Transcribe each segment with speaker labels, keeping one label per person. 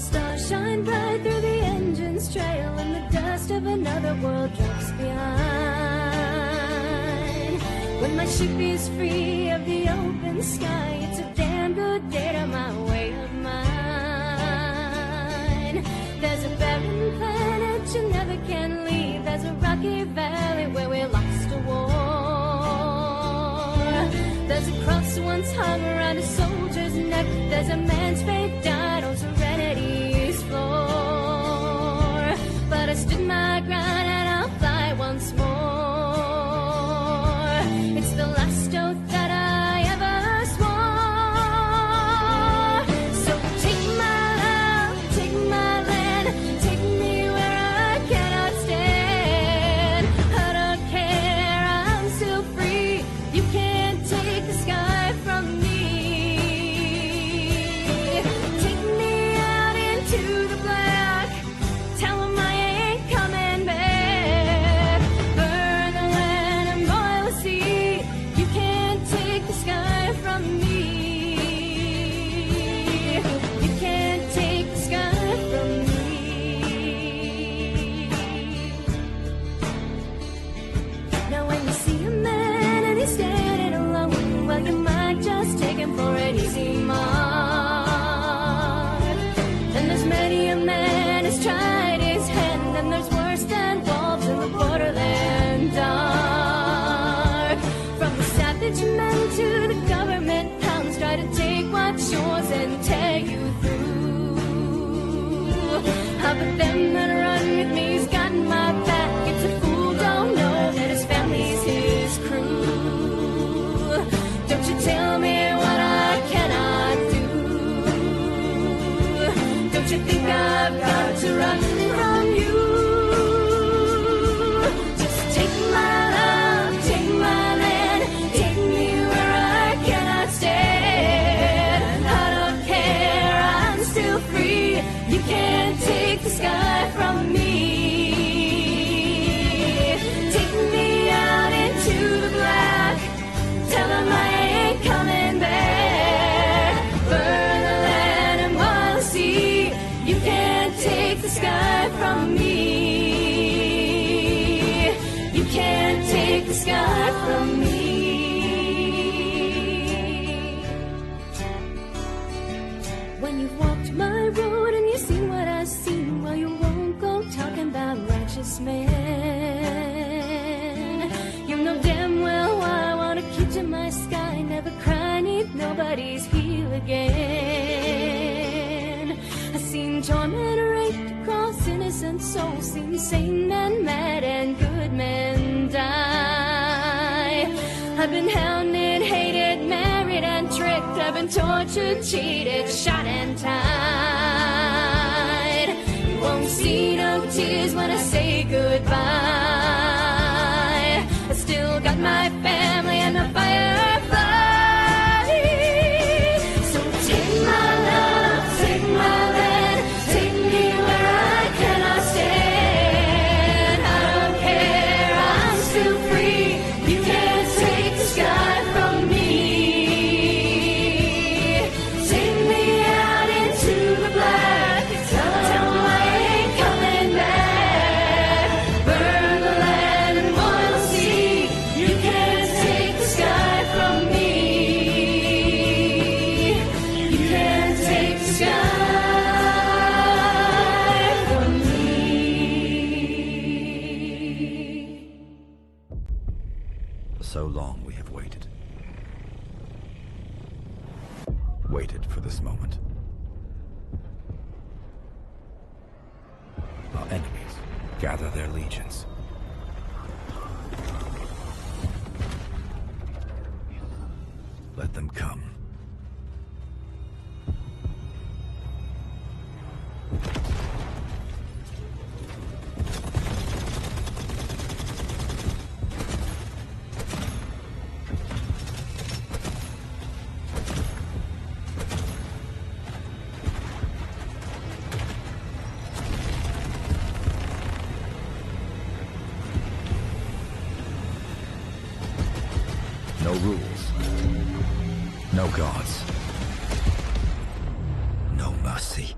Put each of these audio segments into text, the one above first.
Speaker 1: stars shine bright through the engine's trail, and the dust of another world drops behind. When my ship is free of the open sky, it's a damn good day to my way of mind. There's a barren planet you never can leave. There's a rocky valley where we lost a war. There's a cross once hung around a soldier's neck. There's a man's fate died on Serenity's floor. But I stood my ground and I'll fly once more. It's the last oath that I ever swore. So take my love, take my land, take me where I cannot stand. I don't care, I'm still free. You can't take the sky from me. Take me out into the black. Tell 'em I ain't coming back. Burn the land and boil the sea. You can't take the sky from me. You can't take the sky from me. Now when you see a man and he's standing alone, well, you might just take him for an easy mark. And there's many a man who's tried his hand, and there's worse than wolves in the borderland dark. From the savage men to the government hounds, try to take what's yours and tear you through. But them that run with me's got my back. It's a fool don't know that his family's his crew. Don't you tell me what I cannot do. Don't you think I've got to run from you? Just take my love, take my land, take me where I cannot stand. I don't care, I'm still free. You can't take the sky from me. Take me out into the black. Tell 'em I ain't coming back. Burn the land and boil the sea. You can't take the sky from me. You can't take the sky from me. When you've walked my road and you've seen what I've seen, well, you won't go talking about righteous men. You know damn well why I want to keep to my sky. Never cry neath nobody's heel again. I've seen torment raped across innocent souls, seen sane men mad and good men die. I've been hounded, hated, married and tricked. I've been tortured, cheated, shot and tied. You won't see no tears when I say goodbye. I still got my family and the firefly. So take my love, take my land, take me where I cannot stand. I don't care, I'm still free. You can't take the sky from me. Take me out into the black. Tell 'em I ain't coming back. Burn the land and boil the sea. You can't take the sky from me. You can't take the sky from me.
Speaker 2: For so long we have waited. Waited for this moment. Our enemies gather their legions. Let them come. No rules. No gods. No mercy.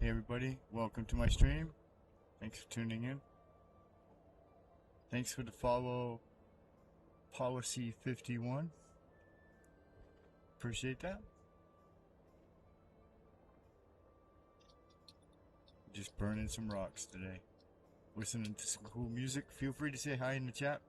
Speaker 3: everybody, welcome to my stream. Thanks for tuning in. Thanks for the follow, Policy 51. Appreciate that. Just burning some rocks today. Listening to some cool music. Feel free to say hi in the chat.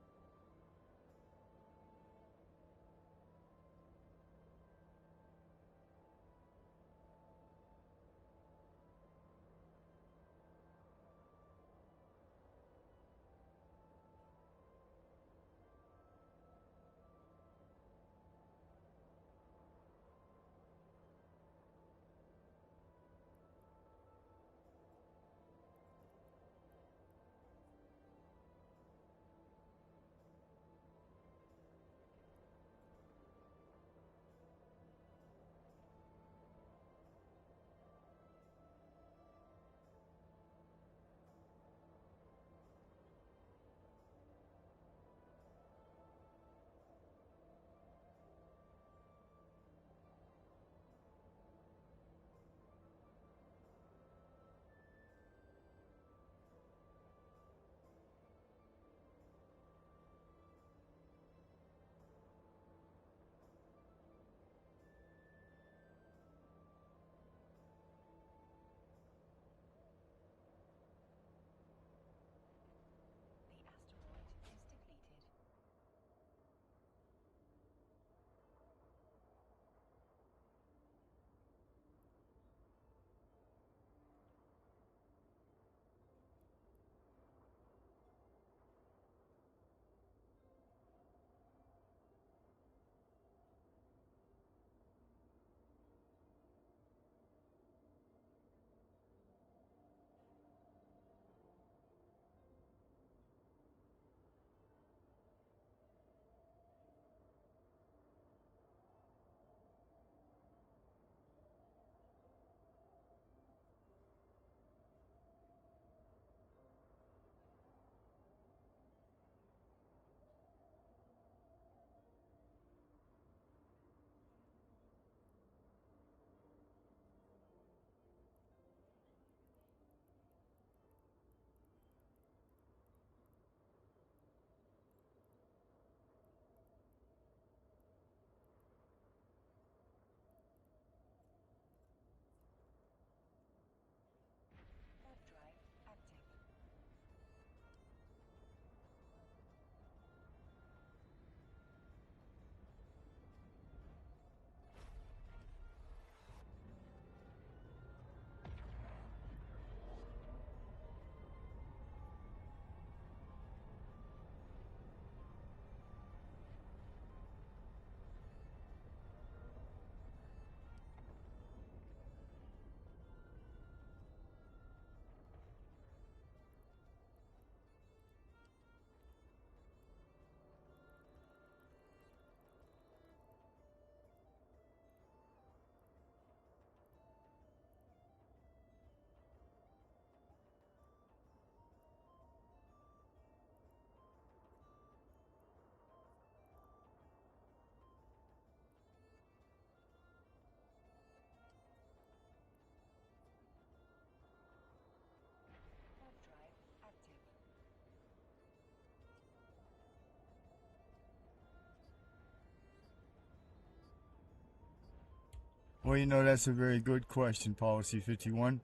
Speaker 3: Well, you know, that's a very good question, Policy 51.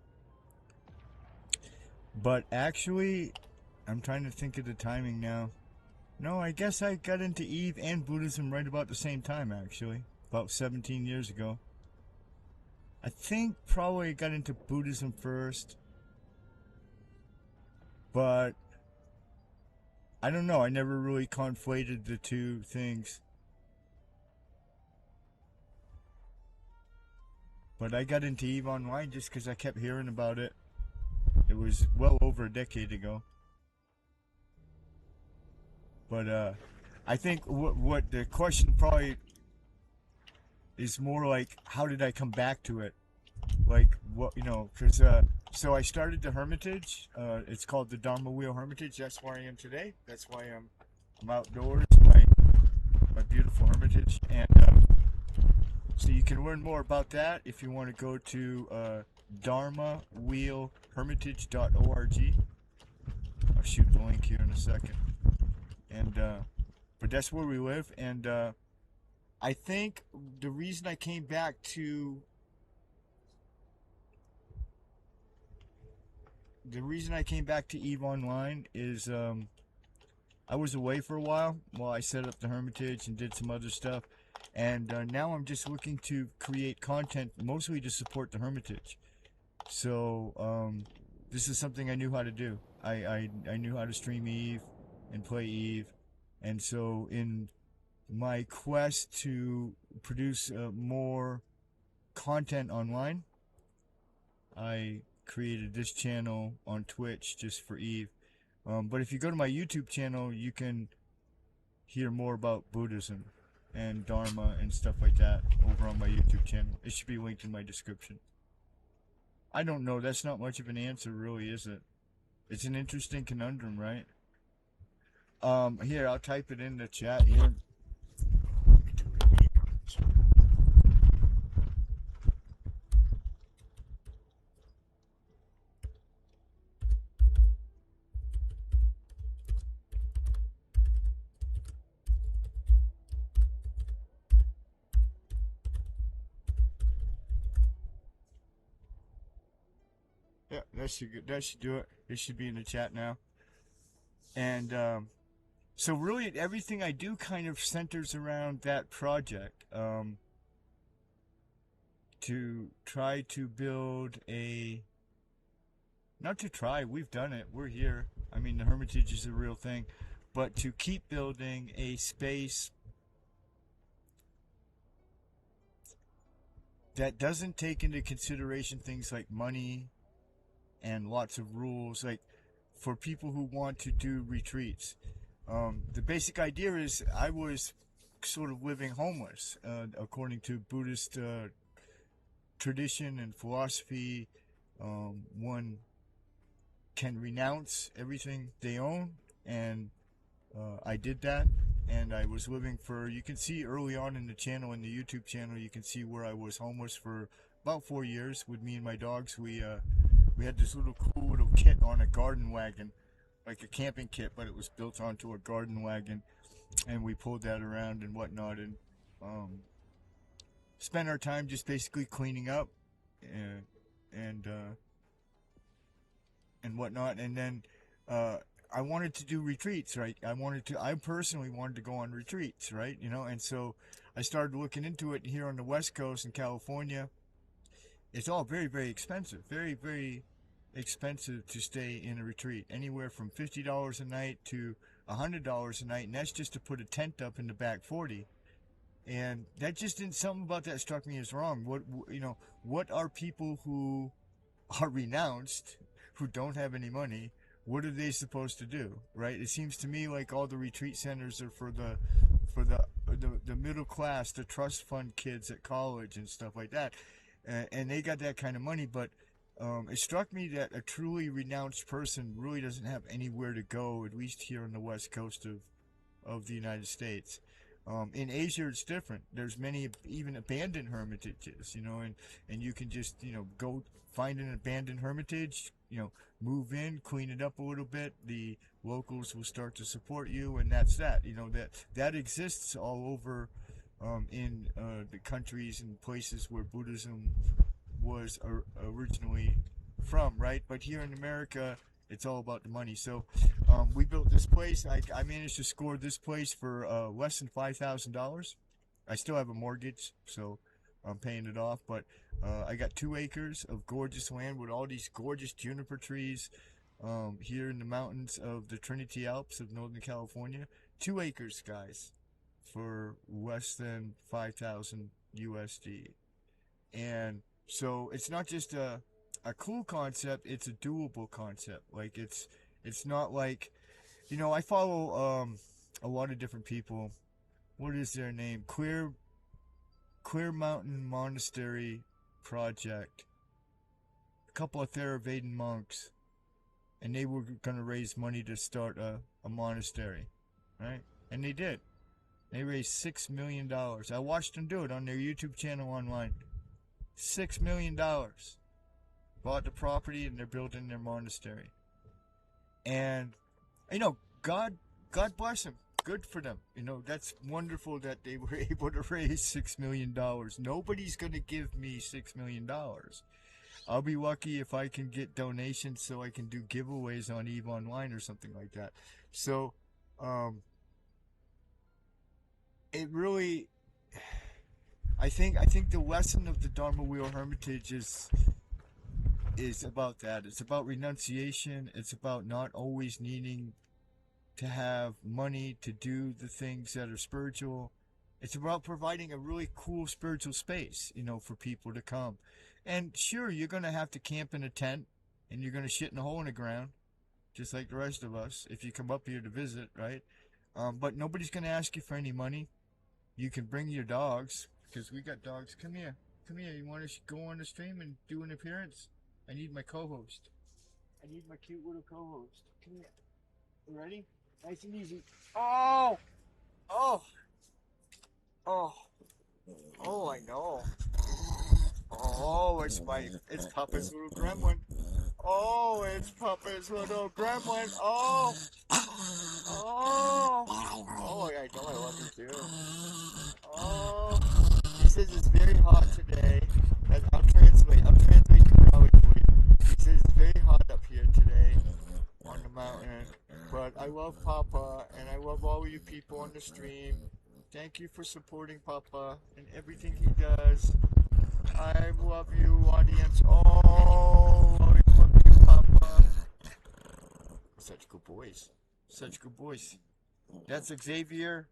Speaker 3: But actually, I'm trying to think of the timing now. No, I guess I got into Eve and Buddhism right about the same time, actually. About 17 years ago. I think probably I got into Buddhism first. But I don't know, I never really conflated the two things. But I got into EVE Online just because I kept hearing about it. It was well over a decade ago. But I think what the question probably is more like, how did I come back to it? Like, what, you know, because so I started the Hermitage. It's called the Dharma Wheel Hermitage. That's where I am today. That's why I'm outdoors, my beautiful Hermitage. And so you can learn more about that if you want to go to dharmawheelhermitage.org. I'll shoot the link here in a second. And but that's where we live. And I think the reason I came back to EVE Online is I was away for a while I set up the Hermitage and did some other stuff, and now I'm just looking to create content mostly to support the Hermitage. So this is something I knew how to do. I knew how to stream EVE and play EVE, and so in my quest to produce more content online, I created this channel on Twitch just for EVE. But if you go to my YouTube channel, you can hear more about Buddhism and Dharma and stuff like that over on my YouTube channel. It should be linked in my description. I don't know. That's not much of an answer, really, is it? It's an interesting conundrum, right? Here, I'll type it in the chat here. Yeah, that should do it. It should be in the chat now. And so really everything I do kind of centers around that project, to try to build we've done it, we're here. I mean, the Hermitage is a real thing, but to keep building a space that doesn't take into consideration things like money and lots of rules, like for people who want to do retreats. The basic idea is I was sort of living homeless, according to Buddhist tradition and philosophy. One can renounce everything they own, and I did that, and I was living for, you can see early on in the channel, in the YouTube channel, you can see where I was homeless for about 4 years with me and my dogs. We had this cool little kit on a garden wagon, like a camping kit, but it was built onto a garden wagon, and we pulled that around and whatnot, and spent our time just basically cleaning up and whatnot. And then I wanted to do retreats, right? I personally wanted to go on retreats, right? You know, and so I started looking into it here on the West Coast in California. It's all very, very expensive. Very, very expensive to stay in a retreat. Anywhere from $50 a night to $100 a night, and that's just to put a tent up in the back 40. And that just didn't, something about that struck me as wrong. What are people who are renounced, who don't have any money, what are they supposed to do, right? It seems to me like all the retreat centers are for the middle class, the trust fund kids at college and stuff like that. And they got that kind of money, but it struck me that a truly renounced person really doesn't have anywhere to go, at least here on the west coast of the United States. In Asia, it's different. There's many even abandoned hermitages, and you can just, go find an abandoned hermitage, move in, clean it up a little bit. The locals will start to support you, and that's that. That exists all over in the countries and places where Buddhism was originally from, right? But here in America, it's all about the money. So we built this place. I managed to score this place for less than $5,000. I still have a mortgage, so I'm paying it off. But I got 2 acres of gorgeous land with all these gorgeous juniper trees here in the mountains of the Trinity Alps of Northern California. 2 acres, guys, for less than 5,000 USD. And so it's not just a cool concept, it's a doable concept. Like it's not like, I follow a lot of different people. What is their name? Clear Mountain Monastery Project. A couple of Theravada monks, and they were going to raise money to start a monastery, right? And they did. They raised $6 million. I watched them do it on their YouTube channel online. $6 million. bought the property and they're building their monastery. And, you know, God bless them. Good for them. You know, that's wonderful that they were able to raise $6 million. Nobody's going to give me $6 million. I'll be lucky if I can get donations so I can do giveaways on EVE Online or something like that. So, it really, I think the lesson of the Dharma Wheel Hermitage is about that. It's about renunciation. It's about not always needing to have money to do the things that are spiritual. It's about providing a really cool spiritual space, you know, for people to come. And sure, you're going to have to camp in a tent, and you're going to shit in a hole in the ground, just like the rest of us, if you come up here to visit, right? But nobody's going to ask you for any money. You can bring your dogs, because we got dogs. Come here. Come here. You want to go on the stream and do an appearance? I need my co-host. I need my cute little co-host. Come here. You ready? Nice and easy. Oh! Oh! Oh! Oh, I know. Oh, it's Papa's little gremlin. Oh, it's Papa's little gremlin. Oh! Oh! Oh, I know I love you too. Oh! He says it's very hot today. I'll translate Crowley for you. He says it's very hot up here today on the mountain. But I love Papa, and I love all of you people on the stream. Thank you for supporting Papa and everything he does. I love you, audience. Oh, I love you, Papa. Such good boys. Such good boys. That's Xavier.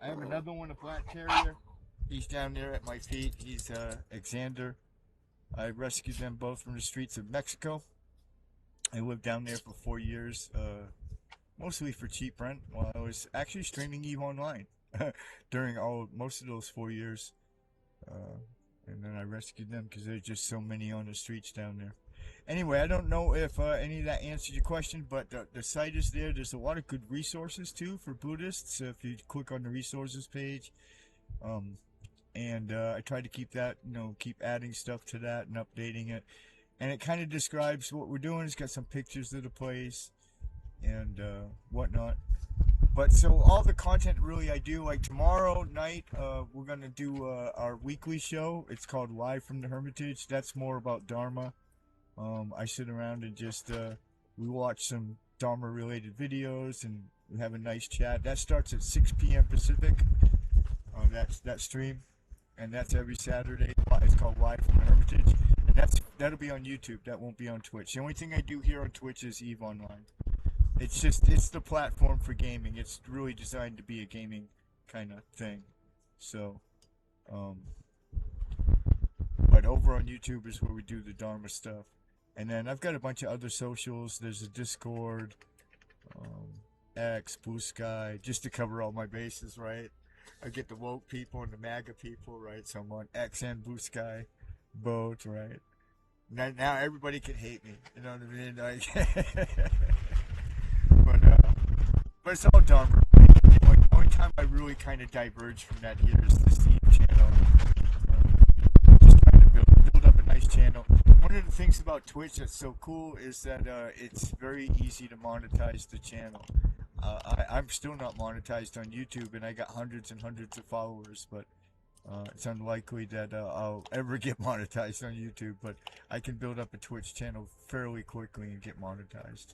Speaker 3: I have another one, a black terrier. He's down there at my feet. He's Xander. I rescued them both from the streets of Mexico. I lived down there for 4 years, mostly for cheap rent, while I was actually streaming EVE Online during most of those 4 years. And then I rescued them because there's just so many on the streets down there. Anyway, I don't know if any of that answered your question, but the site is there. There's a lot of good resources too for Buddhists. If you click on the resources page, I try to keep that, keep adding stuff to that and updating it. And it kind of describes what we're doing. It's got some pictures of the place and whatnot. But so all the content really I do, like tomorrow night, we're going to do our weekly show. It's called Live from the Hermitage. That's more about Dharma. I sit around and just, we watch some Dharma related videos and we have a nice chat. That starts at 6 p.m. Pacific, that stream. And that's every Saturday. It's called Live from the Hermitage. And that'll be on YouTube. That won't be on Twitch. The only thing I do here on Twitch is EVE Online. It's the platform for gaming. It's really designed to be a gaming kind of thing. So, but over on YouTube is where we do the Dharma stuff. And then I've got a bunch of other socials. There's a Discord, X, Blue Sky, just to cover all my bases, right? I get the woke people and the MAGA people, right? So I'm on X and Blue Sky, both, right? Now everybody can hate me, you know what I mean? Like, but it's all Dharma. The only time I really kind of diverge from that here is the Steam channel. Just trying to build up a nice channel. One of the things about Twitch that's so cool is that it's very easy to monetize the channel. I'm still not monetized on YouTube, and I got hundreds and hundreds of followers, but it's unlikely that I'll ever get monetized on YouTube, but I can build up a Twitch channel fairly quickly and get monetized.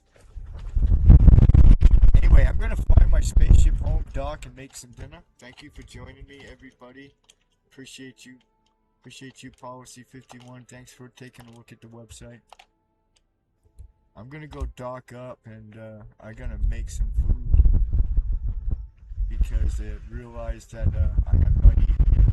Speaker 3: Anyway, I'm going to fly my spaceship home, dock, and make some dinner. Thank you for joining me, everybody. Appreciate you. Appreciate you, Policy 51. Thanks for taking a look at the website. I'm going to go dock up, and I'm going to make some food because I realized that I have not eaten yet.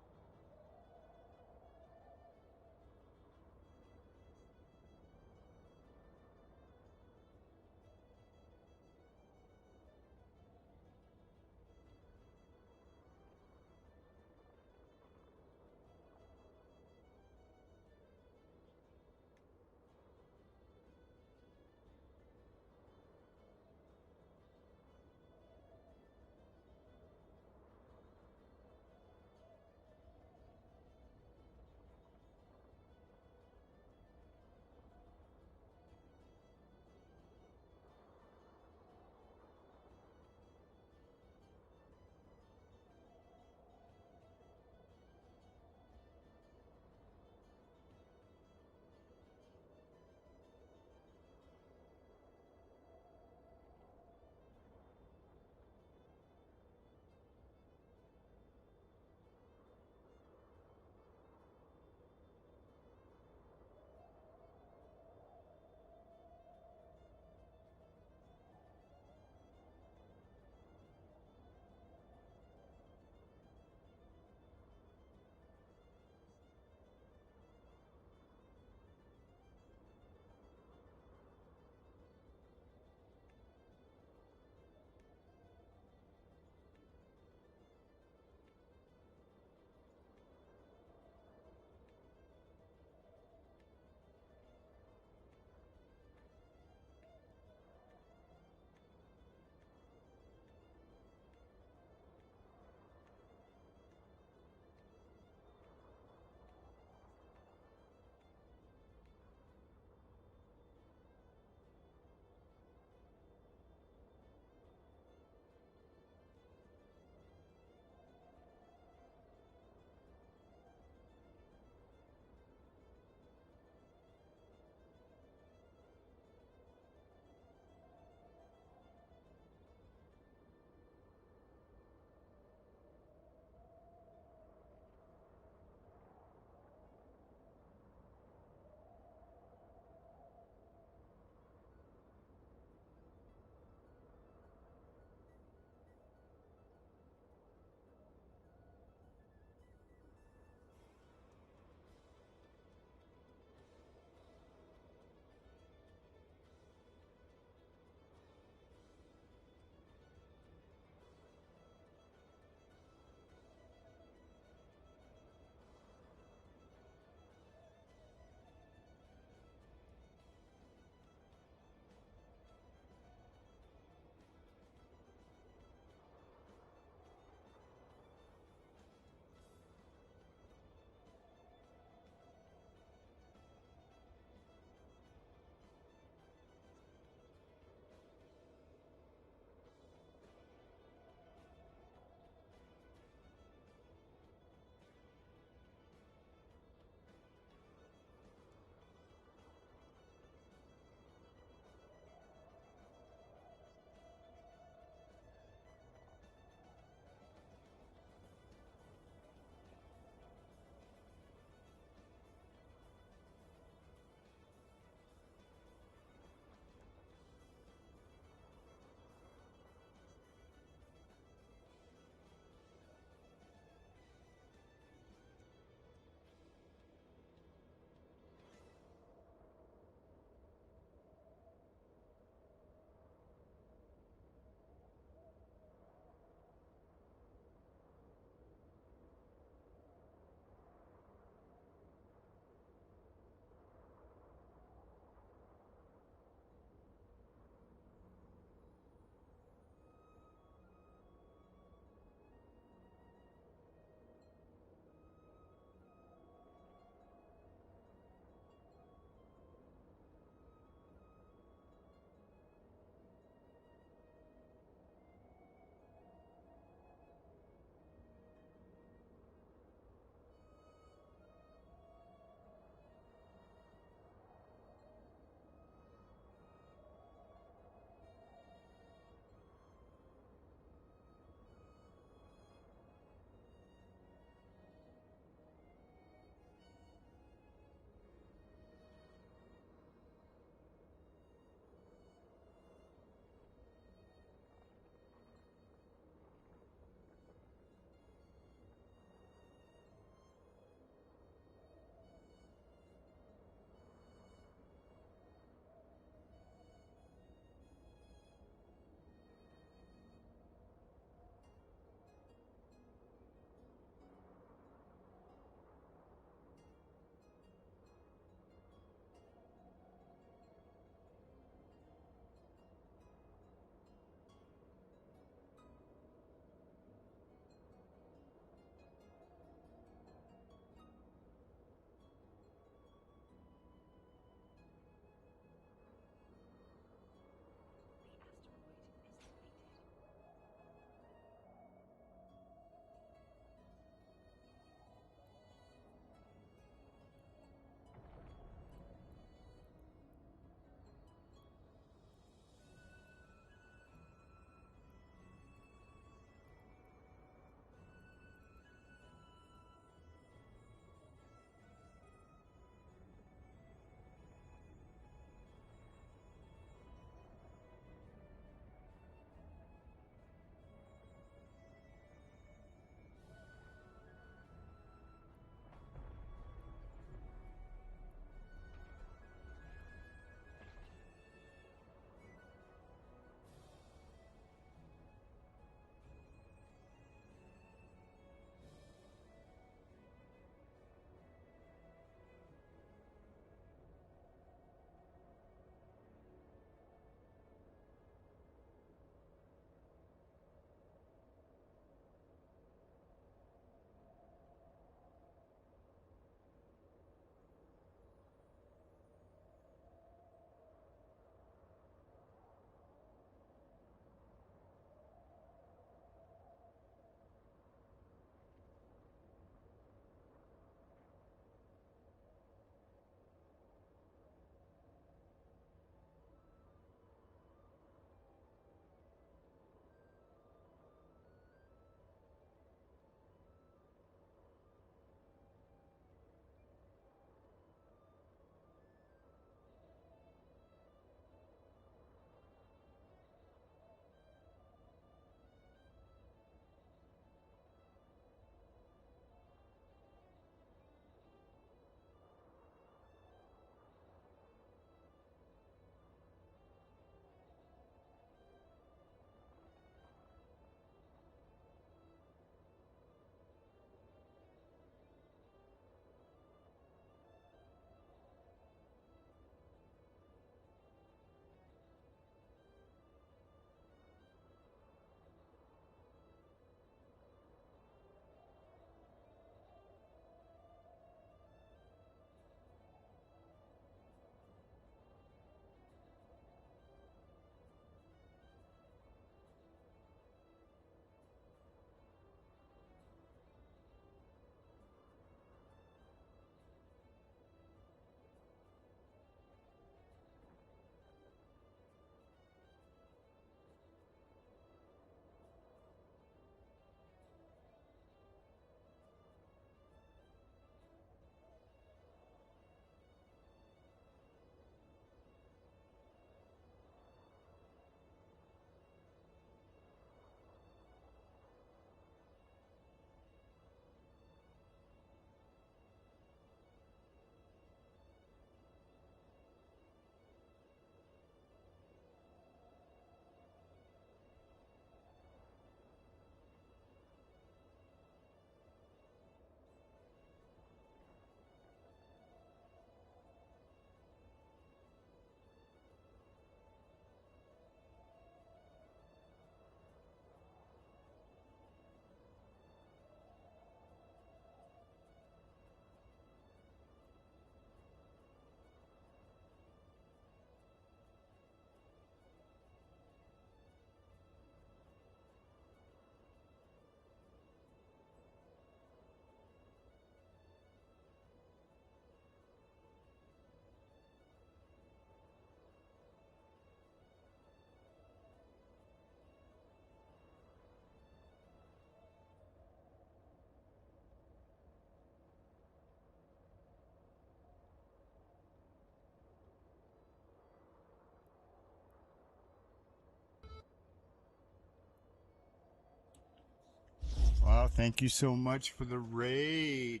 Speaker 3: Thank you so much for the raid.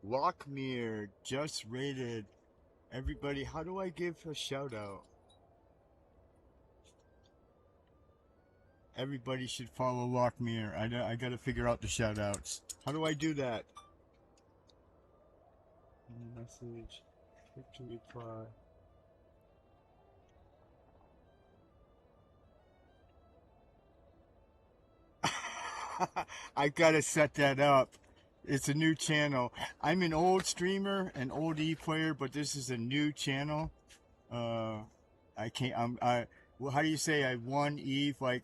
Speaker 3: Lockmere just raided. Everybody, how do I give a shout out? Everybody should follow Lockmere. I gotta figure out the shout outs. How do I do that? Message. Click to reply. I gotta set that up. It's a new channel. I'm an old streamer, an old player, but this is a new channel. I can't. Well, how do you say? I won Eve like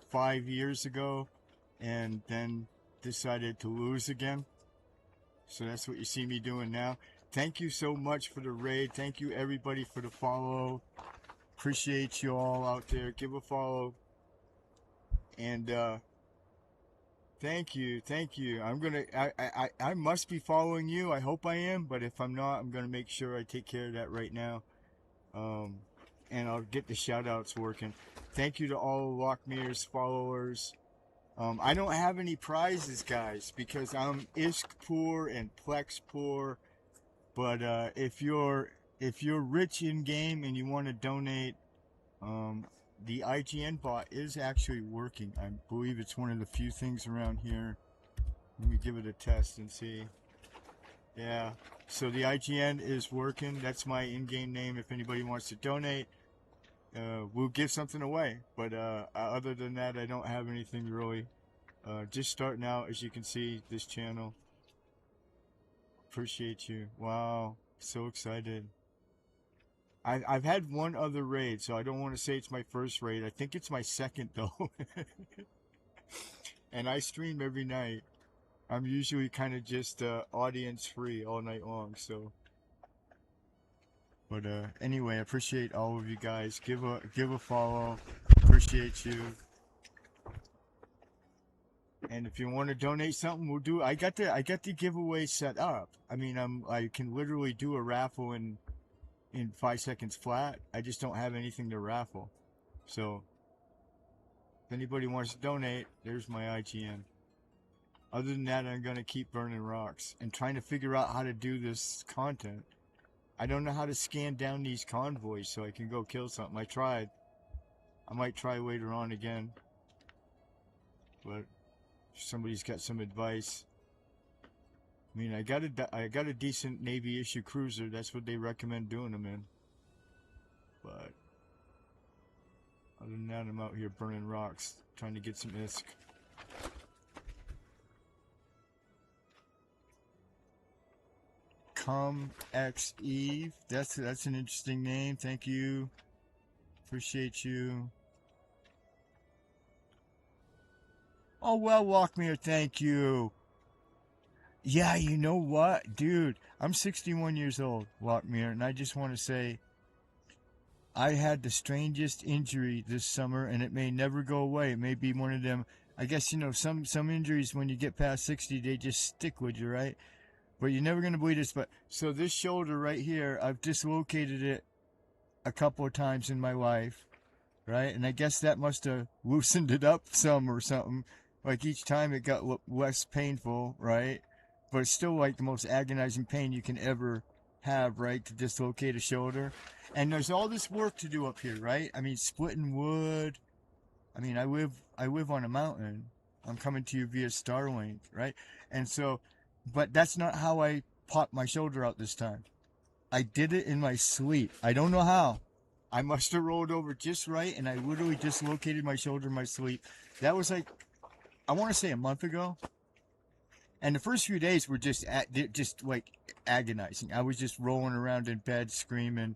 Speaker 3: 5 years ago, and then decided to lose again. So that's what you see me doing now. Thank you so much for the raid. Thank you everybody for the follow. Appreciate you all out there. Give a follow. And thank you. I must be following you. I hope I am, but if I'm not, I'm gonna make sure I take care of that right now. And I'll get the shout outs working. Thank you to all Lockmere's followers. I don't have any prizes, guys, because I'm ISK poor and Plex poor. But if you're rich in game and you want to donate, the IGN bot is actually working. I believe it's one of the few things around here. Let me give it a test and see. Yeah, so the IGN is working. That's my in-game name. If anybody wants to donate, we'll give something away. But other than that, I don't have anything really. Just starting out, as you can see, this channel. Appreciate you. Wow, so excited. I've had one other raid, so I don't want to say it's my first raid. I think it's my second, though. And I stream every night. I'm usually kind of just audience free all night long, so. But anyway, I appreciate all of you guys. Give a follow. Appreciate you. And if you want to donate something, we'll do. I got the giveaway set up. I mean, I can literally do a raffle in 5 seconds flat. I just don't have anything to raffle. So if anybody wants to donate, there's my IGN. Other than that, I'm gonna keep burning rocks and trying to figure out how to do this content. I don't know how to scan down these convoys so I can go kill something. I tried. I might try later on again. But if somebody's got some advice. I mean, I got a decent Navy issue cruiser. That's what they recommend doing them in. But other than that, I'm out here burning rocks, trying to get some ISK. Come X Eve. That's an interesting name. Thank you. Appreciate you. Oh well, Walkmere, thank you. Yeah, you know what, dude? I'm 61 years old, Walkmere, and I just want to say I had the strangest injury this summer, and it may never go away. It may be one of them. I guess, you know, some injuries when you get past 60, they just stick with you, right? But you're never going to believe this. But so this shoulder right here, I've dislocated it a couple of times in my life, right? And I guess that must have loosened it up some or something. Like each time it got less painful, right? But it's still like the most agonizing pain you can ever have, right? To dislocate a shoulder. And there's all this work to do up here, right? I mean, splitting wood. I mean, I live on a mountain. I'm coming to you via Starlink, right? And so, but that's not how I popped my shoulder out this time. I did it in my sleep. I don't know how. I must have rolled over just right, and I literally dislocated my shoulder in my sleep. That was like, I want to say a month ago. And the first few days were just like agonizing. I was just rolling around in bed screaming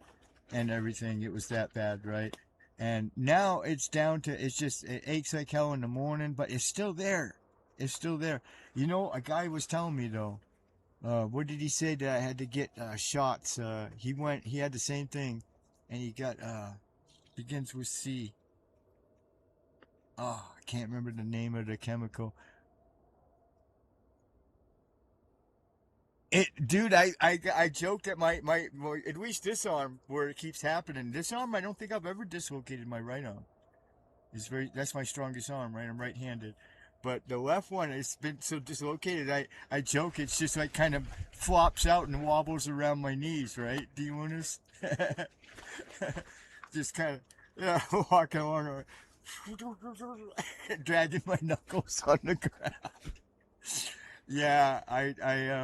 Speaker 3: and everything. It was that bad, right? And now it's down to, it aches like hell in the morning, but it's still there. It's still there. You know, a guy was telling me though, what did he say that I had to get shots? He had the same thing, and he got, begins with C. Oh, I can't remember the name of the chemical. Dude, I joked at my at least this arm where it keeps happening. This arm, I don't think I've ever dislocated my right arm. That's my strongest arm, right? I'm right-handed. But the left one has been so dislocated. I joke it's just like kind of flops out and wobbles around my knees, right? Do you want to? Just kind of, yeah, walking along, dragging my knuckles on the ground. Yeah, I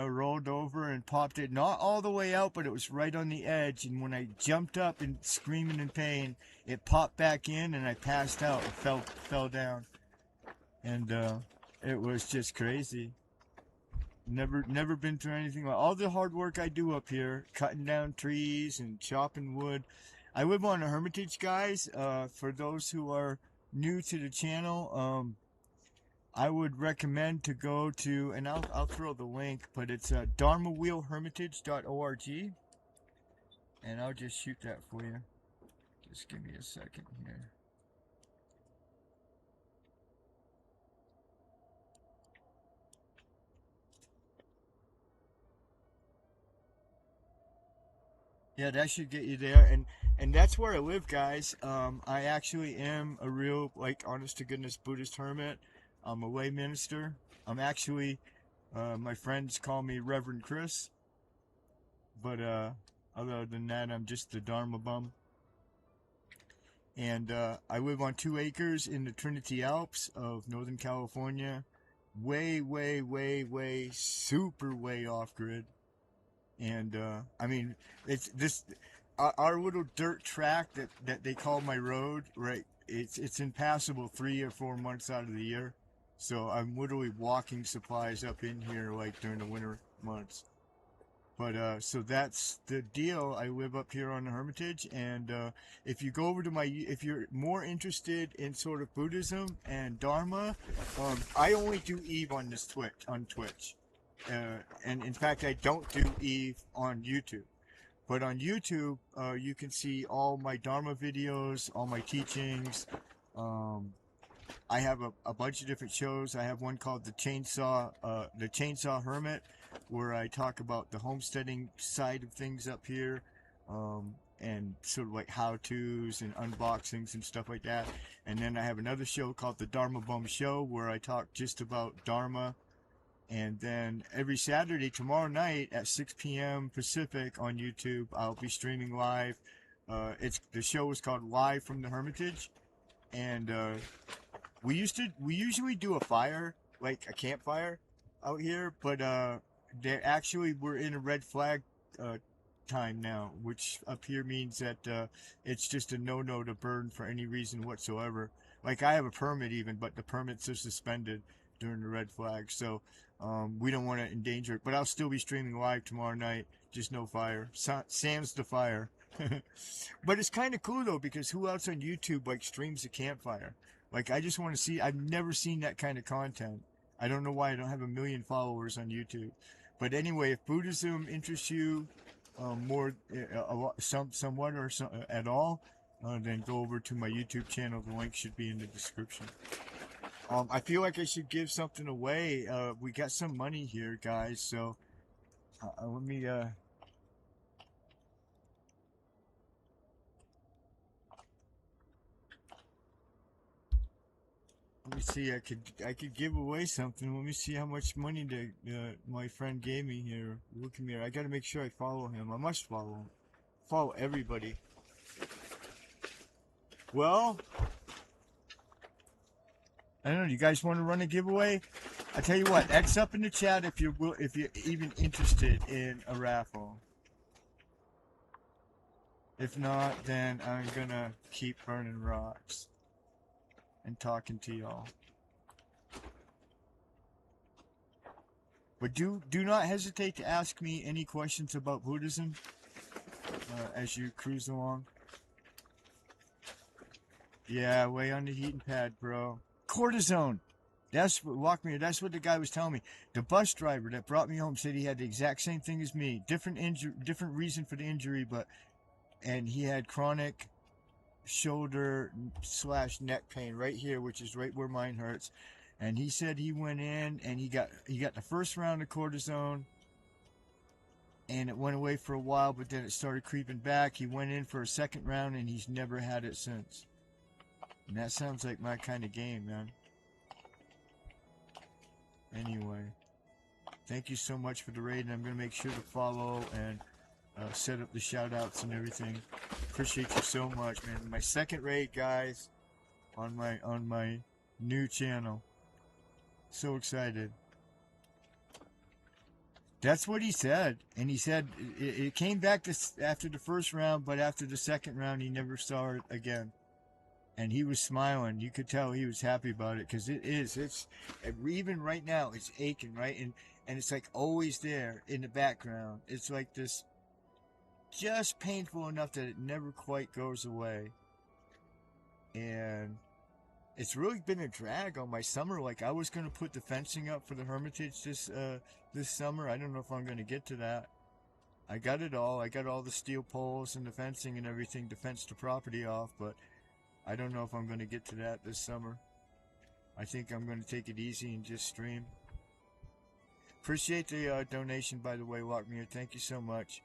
Speaker 3: rolled over and popped it, not all the way out, but it was right on the edge. And when I jumped up and screaming in pain, it popped back in, and I passed out and fell down. And it was just crazy. Never been through anything like all the hard work I do up here, cutting down trees and chopping wood. I live on a hermitage, guys. For those who are new to the channel, I would recommend to go to, and I'll throw the link, but it's dharmawheelhermitage.org, and I'll just shoot that for you. Just give me a second here. Yeah, that should get you there, and that's where I live, guys. I actually am a real, like, honest to goodness Buddhist hermit. I'm a lay minister. I'm actually, my friends call me Reverend Chris, but other than that, I'm just the Dharma bum. And I live on 2 acres in the Trinity Alps of Northern California, way, super way off grid. And I mean, it's this our little dirt track that they call my road, right? It's impassable 3 or 4 months out of the year, so I'm literally walking supplies up in here like during the winter months. But so that's the deal. I live up here on the Hermitage, and if you go over to if you're more interested in sort of Buddhism and Dharma, I only do Eve on Twitch. And in fact, I don't do Eve on YouTube. But on YouTube, you can see all my Dharma videos, all my teachings. I have a bunch of different shows. I have one called the Chainsaw Hermit, where I talk about the homesteading side of things up here, and sort of like how-tos and unboxings and stuff like that. And then I have another show called the Dharma Bum Show, where I talk just about Dharma. And then every Saturday, tomorrow night at 6 p.m. Pacific on YouTube, I'll be streaming live. The show is called Live from the Hermitage, and we usually do a fire, like a campfire, out here, but we're in a red flag time now, which up here means that it's just a no-no to burn for any reason whatsoever. Like, I have a permit even, but the permits are suspended during the red flag, so we don't want to endanger it. But I'll still be streaming live tomorrow night, just no fire. Sans the fire. But it's kind of cool though, because who else on YouTube like streams a campfire? Like, I just want to see. I've never seen that kind of content. I don't know why I don't have 1 million followers on YouTube. But anyway, if Buddhism interests you more, somewhat or at all, then go over to my YouTube channel. The link should be in the description. I feel like I should give something away. We got some money here, guys, so let me see. I could give away something. Let me see how much money my friend gave me here. Look at me. I gotta make sure I follow him. I must follow him. Follow everybody. Well, I don't know. Do you guys want to run a giveaway? I tell you what. X up in the chat if you're even interested in a raffle. If not, then I'm gonna keep burning rocks and talking to y'all. But do not hesitate to ask me any questions about Buddhism as you cruise along. Yeah, way on the heating pad, bro. Cortisone. That's what the guy was telling me. The bus driver that brought me home said he had the exact same thing as me. Different reason for the injury, and he had chronic shoulder/neck pain right here, which is right where mine hurts. And he said he went in and he got the first round of cortisone, and it went away for a while, but then it started creeping back. He went in for a second round and he's never had it since. And that sounds like my kind of game, man. Anyway, thank you so much for the raid, and I'm going to make sure to follow and set up the shout outs and everything. Appreciate you so much, man. My second raid, guys, on my new channel. So excited. That's what he said, and he said it came back after the first round, but after the second round he never saw it again, and he was smiling. You could tell he was happy about it, because it's even right now it's aching, right, and it's like always there in the background. It's like this, just painful enough that it never quite goes away, and it's really been a drag on my summer. Like, I was going to put the fencing up for the Hermitage this summer. I don't know if I'm going to get to that. I got it all. I got all the steel poles and the fencing and everything to fence the property off, but I don't know if I'm going to get to that this summer. I think I'm going to take it easy and just stream. Appreciate the donation, by the way, Lockmere. Thank you so much.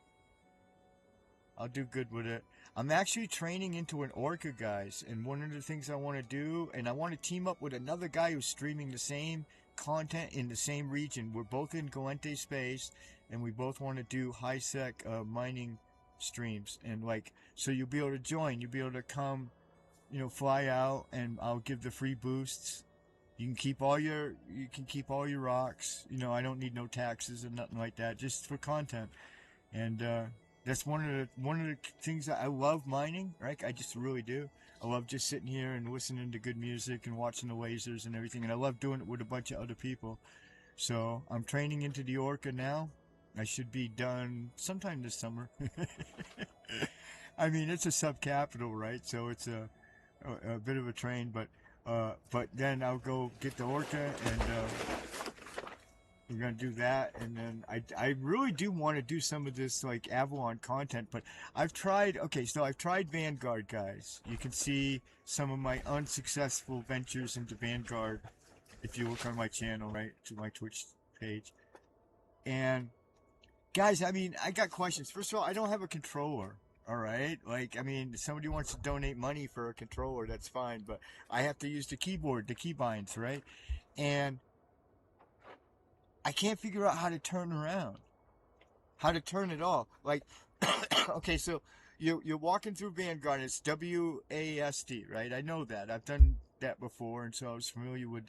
Speaker 3: I'll do good with it. I'm actually training into an orca, guys, and one of the things I want to do, and I want to team up with another guy who's streaming the same content in the same region. We're both in Galente space, and we both want to do high-sec mining streams, and like, so you'll be able to join. You'll be able to come, you know, fly out, and I'll give the free boosts. You can keep all your rocks. You know, I don't need no taxes or nothing like that, just for content. And that's one of the things that I love mining, right? I just really do. I love just sitting here and listening to good music and watching the lasers and everything, and I love doing it with a bunch of other people. So I'm training into the orca now. I should be done sometime this summer. I mean, it's a sub-capital, right? So it's a bit of a train, but then I'll go get the orca, and we're gonna do that, and then I really do want to do some of this like Avalon content, but I've tried Vanguard, guys. You can see some of my unsuccessful ventures into Vanguard if you look on my channel, right, to my Twitch page. And guys, I mean, I got questions. First of all, I don't have a controller. All right, like, I mean, if somebody wants to donate money for a controller, that's fine, but I have to use the keyboard, the keybinds, right? And I can't figure out how to turn around, how to turn it all. Like, okay, so you're walking through Vanguard, and it's WASD, right? I know that. I've done that before, and so I was familiar with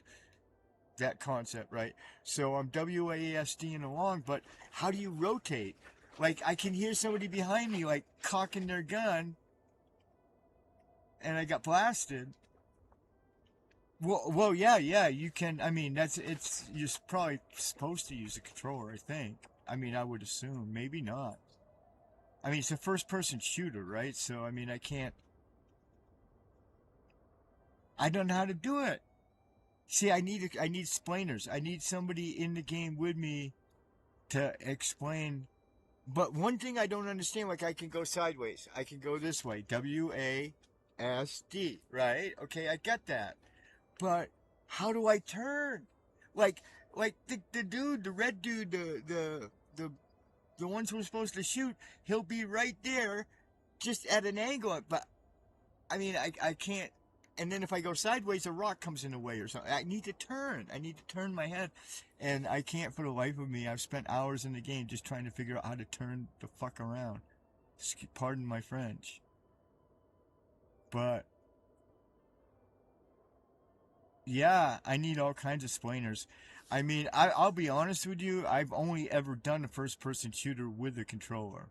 Speaker 3: that concept, right? So I'm WASDing along, but how do you rotate? Like, I can hear somebody behind me, like, cocking their gun, and I got blasted. Well, yeah, you can. I mean, you're probably supposed to use a controller, I think. I mean, I would assume. Maybe not. I mean, it's a first-person shooter, right? So, I mean, I don't know how to do it. See, I need explainers. I need somebody in the game with me to explain. But one thing I don't understand, like, I can go sideways. I can go this way. WASD, right? Okay, I get that. But how do I turn? Like the dude, the red dude, the ones who are supposed to shoot, he'll be right there, just at an angle. But I mean, I can't. And then if I go sideways, a rock comes in the way or something. I need to turn. I need to turn my head, and I can't for the life of me. I've spent hours in the game just trying to figure out how to turn the fuck around. Pardon my French. But yeah, I need all kinds of explainers. I mean, I'll be honest with you. I've only ever done a first-person shooter with a controller.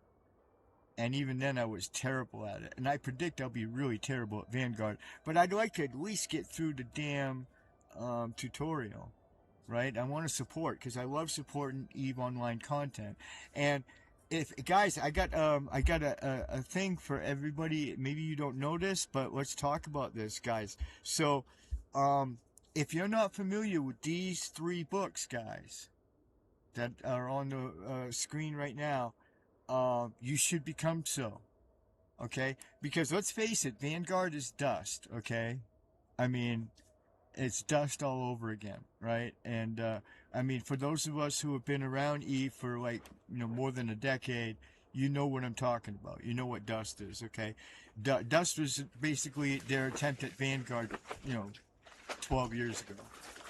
Speaker 3: And even then, I was terrible at it. And I predict I'll be really terrible at Vanguard. But I'd like to at least get through the damn tutorial, right? I want to support, because I love supporting EVE Online content. And if guys, I got a thing for everybody. Maybe you don't know this, but let's talk about this, guys. So, if you're not familiar with these 3 books, guys, that are on the screen right now, you should become so, okay? Because let's face it, Vanguard is dust, okay? I mean, it's dust all over again, right? And I mean, for those of us who have been around EVE for, like, you know, more than a decade, you know what I'm talking about. You know what dust is, okay? Dust was basically their attempt at Vanguard, you know, 12 years ago,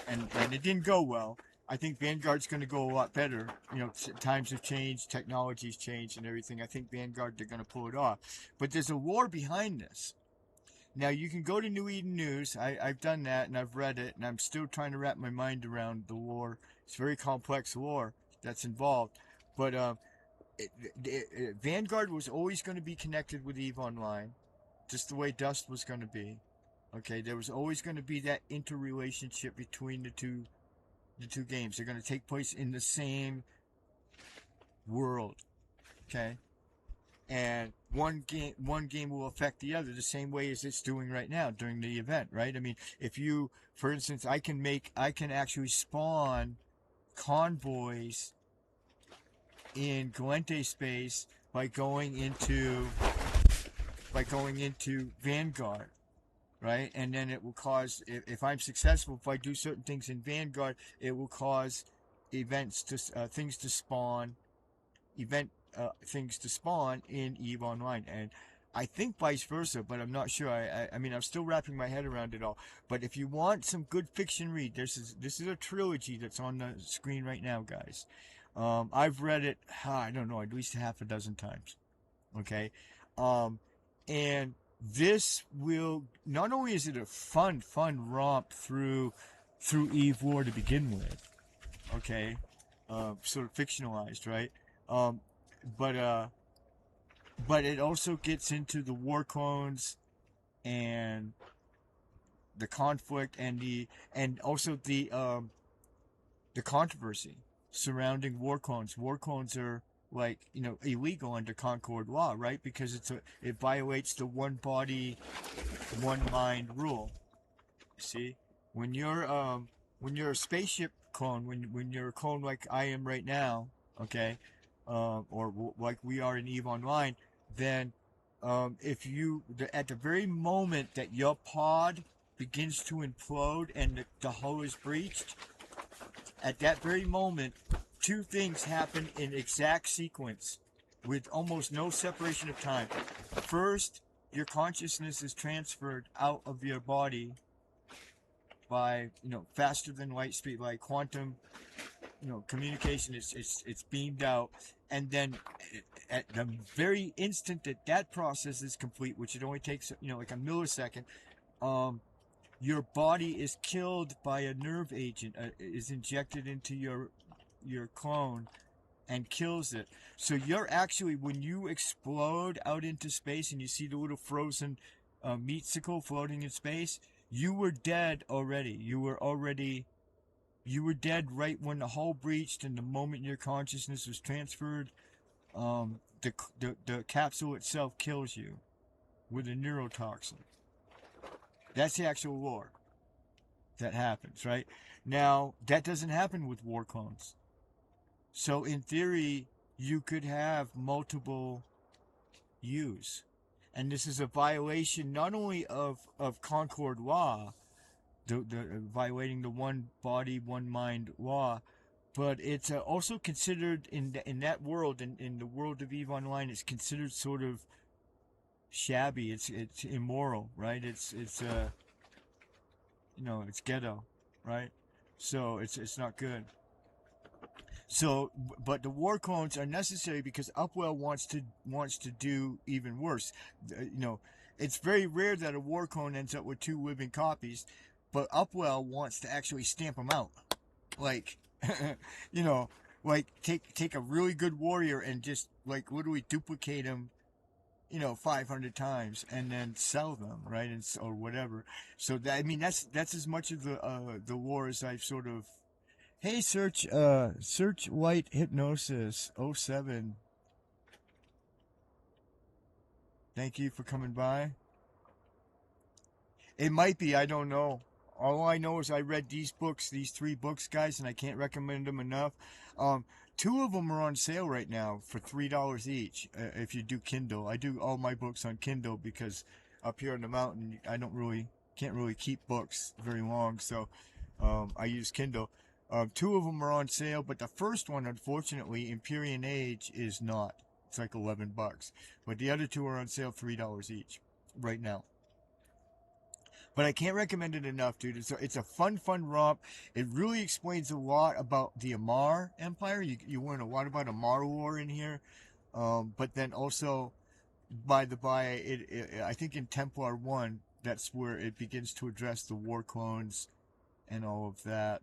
Speaker 3: and it didn't go well. I think Vanguard's going to go a lot better. You know, times have changed, technology's changed, and everything. I think Vanguard, they're going to pull it off. But there's a war behind this. Now, you can go to New Eden News. I've done that, and I've read it, and I'm still trying to wrap my mind around the war. It's a very complex war that's involved. But Vanguard was always going to be connected with EVE Online, just the way Dust was going to be. Okay, there was always going to be that interrelationship between the two games. They're going to take place in the same world. Okay, and one game will affect the other the same way as it's doing right now during the event, right? I mean, if you, for instance, I can actually spawn convoys in Galente space by going into Vanguard, right? And then it will cause, if I'm successful, if I do certain things in Vanguard, it will cause things to spawn in EVE Online, and I think vice versa, but I'm not sure. I mean, I'm still wrapping my head around it all. But if you want some good fiction read, this is a trilogy that's on the screen right now, guys. I've read it, I don't know, at least half a dozen times. Okay, and this will, not only is it a fun romp through EVE War to begin with, okay, sort of fictionalized, right? But it also gets into the war clones and the conflict and also the controversy surrounding war clones. War clones are, like, you know, illegal under Concord law, right? Because it violates the one body, one mind rule. See, when you're a spaceship clone, when you're a clone like I am right now, okay, or like we are in EVE Online, then if you, at the very moment that your pod begins to implode and the hull is breached, at that very moment, two things happen in exact sequence with almost no separation of time. First, your consciousness is transferred out of your body by, you know, faster than light speed, by quantum, you know, communication. It's beamed out, and then at the very instant that process is complete, which it only takes, you know, like a millisecond, your body is killed by a nerve agent, is injected into your clone and kills it. So you're actually, when you explode out into space and you see the little frozen meatsicle floating in space, you were dead already. You were dead right when the hull breached, and the moment your consciousness was transferred, the capsule itself kills you with a neurotoxin. That's the actual war that happens, right? Now, that doesn't happen with war clones. So in theory, you could have multiple yous. And this is a violation not only of Concord law, the violating the one body, one mind law, but it's also considered in that world, in the world of EVE Online, it's considered sort of shabby. It's immoral, right? It's you know, it's ghetto, right? So it's not good. So, but the war clones are necessary because Upwell wants to do even worse. You know, it's very rare that a war clone ends up with two living copies, but Upwell wants to actually stamp them out. Like, you know, like take a really good warrior and just, like, literally duplicate him, you know, 500 times and then sell them, right? And or whatever. So that, I mean, that's as much of the war as I've sort of. Hey, search White Hypnosis 07. Thank you for coming by. It might be, I don't know. All I know is I read these three books, guys, and I can't recommend them enough. Two of them are on sale right now for $3 each. If you do Kindle, I do all my books on Kindle because up here on the mountain, I can't really keep books very long, so I use Kindle. Two of them are on sale, but the first one, unfortunately, Empyrean Age, is not. It's like $11, but the other two are on sale $3 each right now. But I can't recommend it enough, dude. It's a fun romp. It really explains a lot about the Amar Empire. You learn a lot about Amar War in here. But then also, by the by, I think in Templar 1, that's where it begins to address the war clones and all of that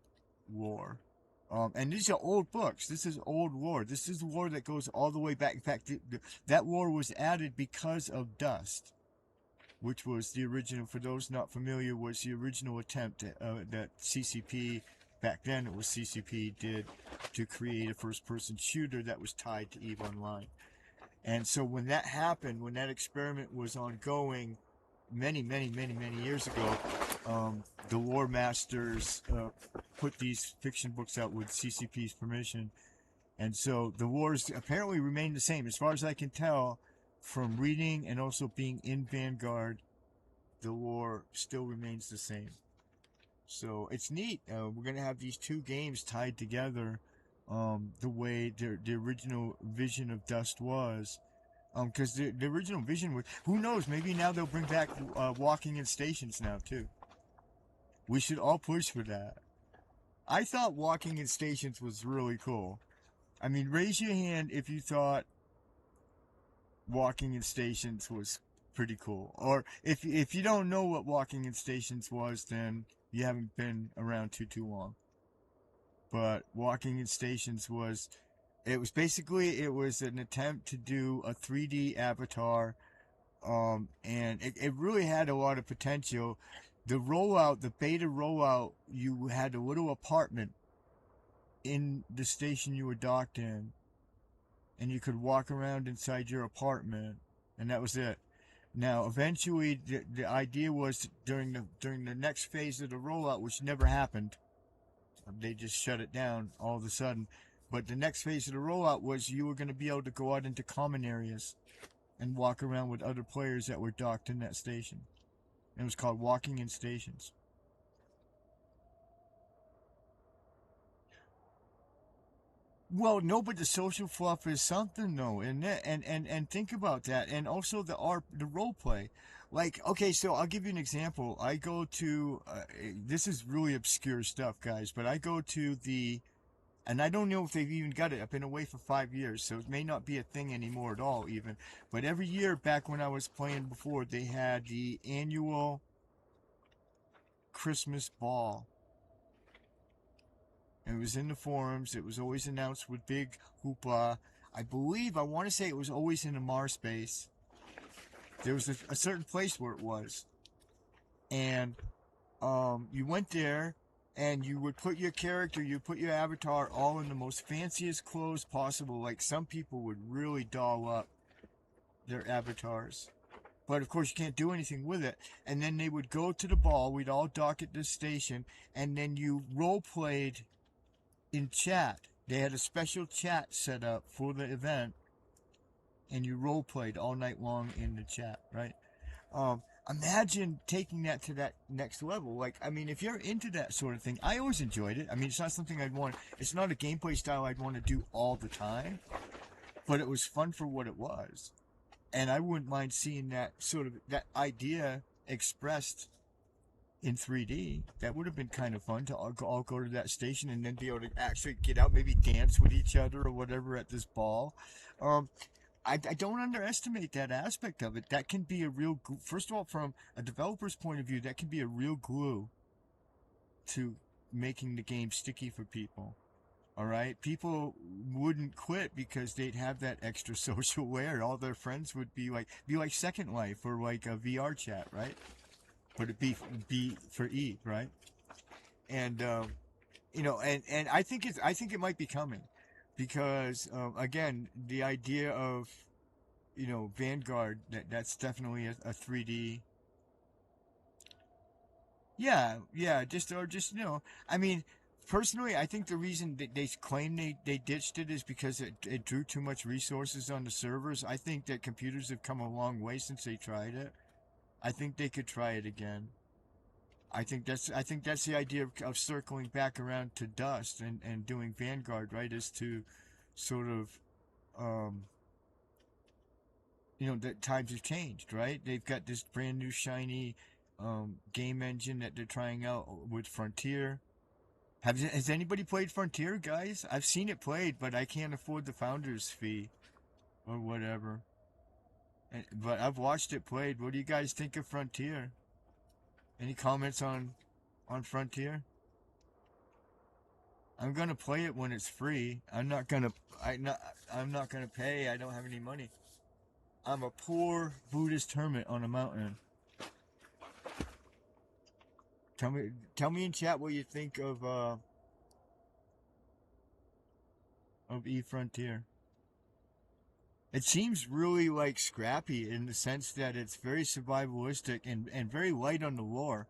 Speaker 3: lore. And these are old books. This is old lore. This is lore that goes all the way back. In fact, that lore was added because of Dust, which was the original, for those not familiar, was the original attempt that CCP, back then it was CCP, did to create a first-person shooter that was tied to EVE Online. And so when that happened, when that experiment was ongoing many years ago, the lore masters put these fiction books out with CCP's permission. And so the wars apparently remain the same. As far as I can tell, from reading and also being in Vanguard, the lore still remains the same. So it's neat. We're going to have these two games tied together the way the original vision of Dust was. Because the original vision was, who knows, maybe now they'll bring back walking in stations now too. We should all push for that. I thought walking in stations was really cool. I mean, raise your hand if you thought walking in stations was pretty cool. Or if you don't know what walking in stations was, then you haven't been around too long. But walking in stations was, it was an attempt to do a 3D avatar, and it really had a lot of potential. The beta rollout, you had a little apartment in the station you were docked in, and you could walk around inside your apartment, and that was it. Now, eventually, the idea was during the next phase of the rollout, which never happened, they just shut it down all of a sudden. But the next phase of the rollout was you were going to be able to go out into common areas and walk around with other players that were docked in that station. It was called Walking in Stations. Well, no, but the social fluff is something, though, isn't it? And think about that. And also the role play. Like, okay, so I'll give you an example. I go to, this is really obscure stuff, guys, but I go to and I don't know if they've even got it. I've been away for 5 years, so it may not be a thing anymore at all, even. But every year, back when I was playing before, they had the annual Christmas ball. It was in the forums. It was always announced with big hoopla. I want to say it was always in a Mars space. There was a certain place where it was. And you went there, and you would put your character, you put your avatar all in the most fanciest clothes possible. Like, some people would really doll up their avatars. But, of course, you can't do anything with it. And then they would go to the ball. We'd all dock at this station. And then you role-played in chat. They had a special chat set up for the event. And you role-played all night long in the chat, right? Imagine taking that to that next level. Like, I mean, if you're into that sort of thing, I always enjoyed it. I mean, it's not something it's not a gameplay style I'd want to do all the time, but it was fun for what it was. And I wouldn't mind seeing that idea expressed in 3D. That would have been kind of fun to all go to that station and then be able to actually get out, maybe dance with each other or whatever at this ball. I don't underestimate that aspect of it. That can be a real, first of all, from a developer's point of view, that can be a real glue to making the game sticky for people. All right? People wouldn't quit because they'd have that extra social layer. All their friends would be like Second Life or like a VR chat, right? But it'd be for EVE, right? And, and I think it might be coming. Because, again, the idea of, Vanguard, that's definitely a 3D. Yeah, I mean, personally, I think the reason that they claim they ditched it is because it drew too much resources on the servers. I think that computers have come a long way since they tried it. I think they could try it again. I think that's the idea of circling back around to Dust and doing Vanguard, right, is to sort of, that times have changed, right? They've got this brand new shiny game engine that they're trying out with Frontier. Has anybody played Frontier, guys? I've seen it played, but I can't afford the founder's fee or whatever. But I've watched it played. What do you guys think of Frontier? Any comments on Frontier? I'm gonna play it when it's free. I'm not gonna pay. I don't have any money. I'm a poor Buddhist hermit on a mountain. Tell me in chat what you think of Frontier. It seems really like scrappy in the sense that it's very survivalistic and very light on the lore.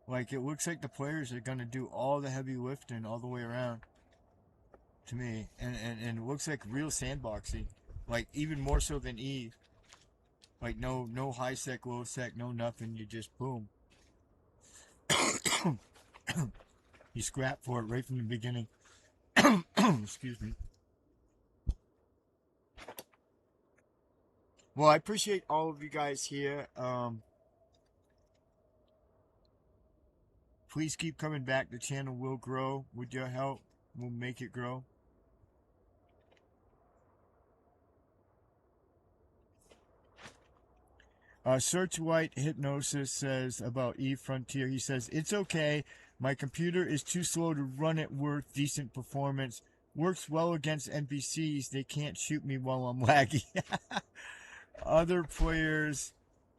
Speaker 3: Like, it looks like the players are gonna do all the heavy lifting all the way around, to me. And it looks like real sandboxy. Like, even more so than Eve. Like, no high sec, low sec, no nothing. You just boom. You scrap for it right from the beginning. Excuse me. Well, I appreciate all of you guys here. Please keep coming back. The channel will grow. With your help, we'll make it grow. Search White Hypnosis says about Eve Frontier. He says, it's okay. My computer is too slow to run it worth decent performance. Works well against NPCs. They can't shoot me while I'm laggy. Other players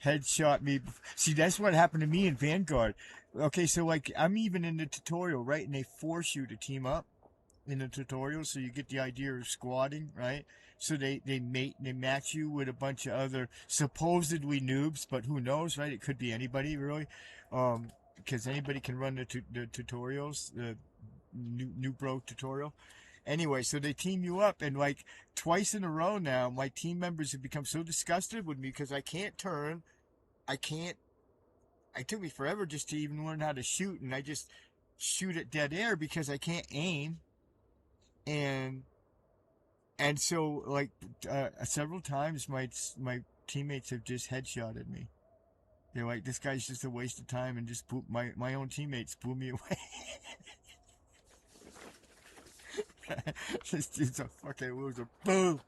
Speaker 3: headshot me. See, that's what happened to me in Vanguard. Okay, so like I'm even in the tutorial, right? And they force you to team up in the tutorial, so you get the idea of squatting, right? So they match you with a bunch of other supposedly noobs, but who knows, right? It could be anybody really, because anybody can run the tutorials, the new bro tutorial. Anyway, so they team you up, and like twice in a row now, my team members have become so disgusted with me because I can't turn, it took me forever just to even learn how to shoot, and I just shoot at dead air because I can't aim. And so like several times my teammates have just headshotted me. They're like, this guy's just a waste of time, and just my own teammates blew me away. This dude's a fucking loser. Boom.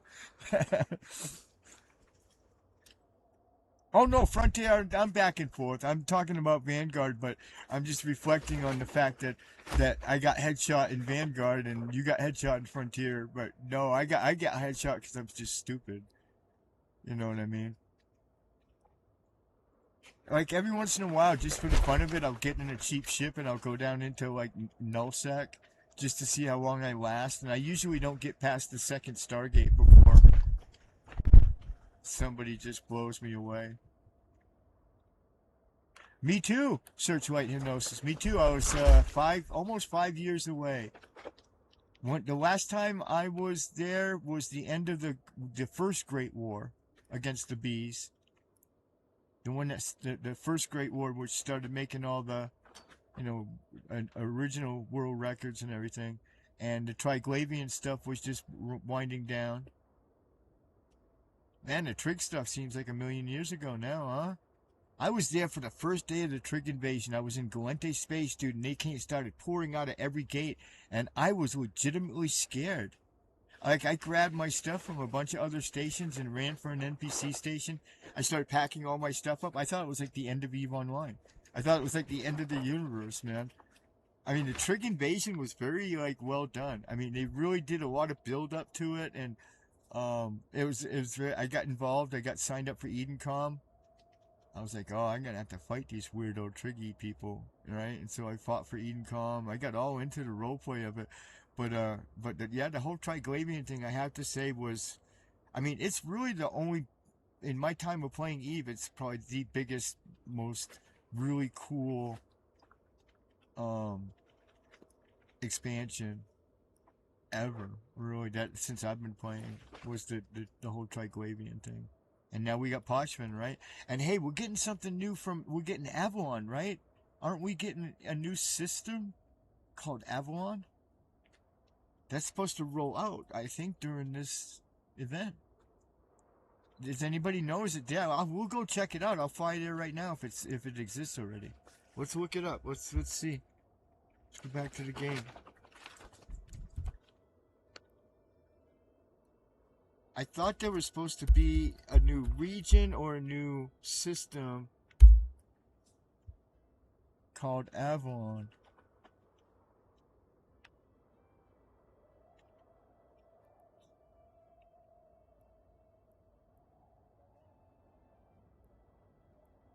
Speaker 3: Oh no, Frontier, I'm back and forth. I'm talking about Vanguard, but I'm just reflecting on the fact that I got headshot in Vanguard and you got headshot in Frontier. But no, I got headshot because I'm just stupid. You know what I mean? Like every once in a while, just for the fun of it, I'll get in a cheap ship and I'll go down into like nullsec just to see how long I last. And I usually don't get past the second Stargate before somebody just blows me away. Me too, Searchlight Hypnosis. Me too. I was almost 5 years away. The last time I was there was the end of the first Great War against the bees. The one that's the first Great War, which started making all the, original world records and everything, and the Triglavian stuff was just winding down. Man, the Trig stuff seems like a million years ago now, huh? I was there for the first day of the Trig invasion. I was in Galente Space, dude, and they started pouring out of every gate, and I was legitimately scared. Like, I grabbed my stuff from a bunch of other stations and ran for an NPC station. I started packing all my stuff up. I thought it was like the end of EVE Online. I thought it was like the end of the universe, man. I mean, the Trig invasion was very, like, well done. I mean, they really did a lot of build up to it, and it was very, I got involved. I got signed up for EdenCom. I was like, oh, I'm gonna have to fight these weirdo Triggy people, right? And so I fought for EdenCom. I got all into the roleplay of it, but the whole Triglavian thing, I have to say, was, I mean, it's really the only, in my time of playing EVE, it's probably the biggest, most really cool expansion ever, really, that since I've been playing, was the whole Triglavian thing. And now we got Poshman, right? And hey, we're getting something new we're getting Avalon, right? Aren't we getting a new system called Avalon? That's supposed to roll out, I think, during this event. Does anybody know? Is it there? We'll go check it out. I'll fly there right now if it exists already. Let's look it up. Let's see. Let's go back to the game. I thought there was supposed to be a new region or a new system called Avalon.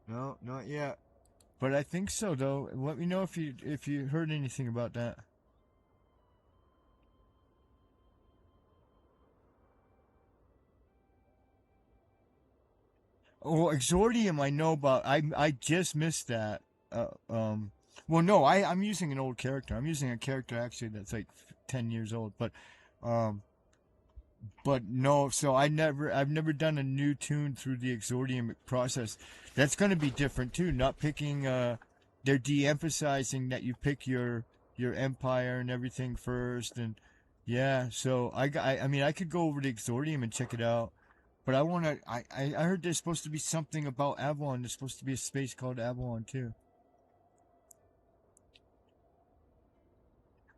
Speaker 3: No, not yet. But I think so, though. Let me know if you heard anything about that. Oh, Exordium, I know about. I just missed that. Well, no, I'm using an old character. I'm using a character actually that's like 10 years old. But no. So I've never done a new tune through the Exordium process. That's going to be different too. Not picking. They're de-emphasizing that you pick your empire and everything first, and yeah. So I mean, I could go over to Exordium and check it out. But I want to. I heard there's supposed to be something about Avalon. There's supposed to be a space called Avalon too.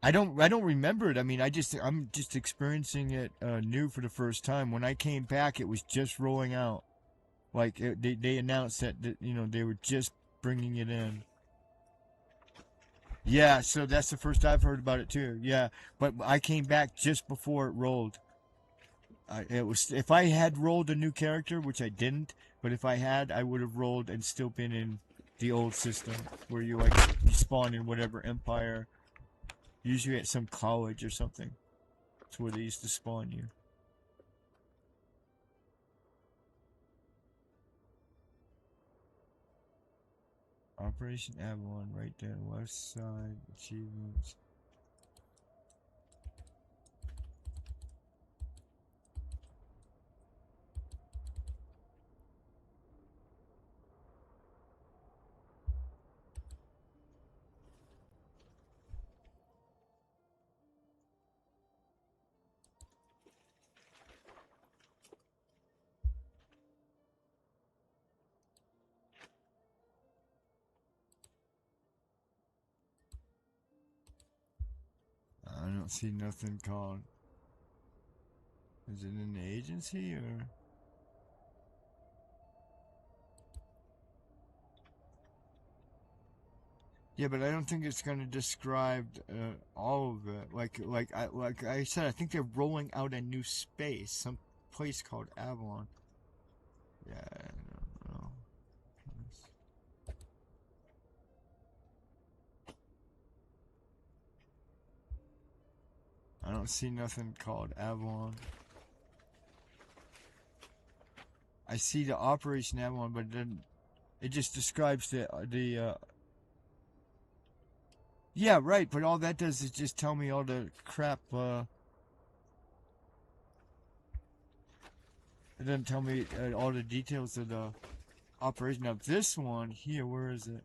Speaker 3: I don't remember it. I mean, I'm just experiencing it new for the first time. When I came back, it was just rolling out. Like they announced that they were just bringing it in. Yeah, so that's the first I've heard about it too. Yeah, but I came back just before it rolled. It was if I had rolled a new character, which I didn't, but if I had, I would have rolled and still been in the old system where you spawn in whatever empire, usually at some college or something. That's where they used to spawn you. Operation Avalon, right there, west side achievements. I don't see nothing called. Is it in the agency or? Yeah, but I don't think it's going to describe all of it. Like I said, I think they're rolling out a new space, some place called Avalon. Yeah, I don't know. I don't see nothing called Avalon. I see the Operation Avalon, but then it just describes the. Yeah, right. But all that does is just tell me all the crap. It doesn't tell me all the details of the operation. Now this one here, where is it?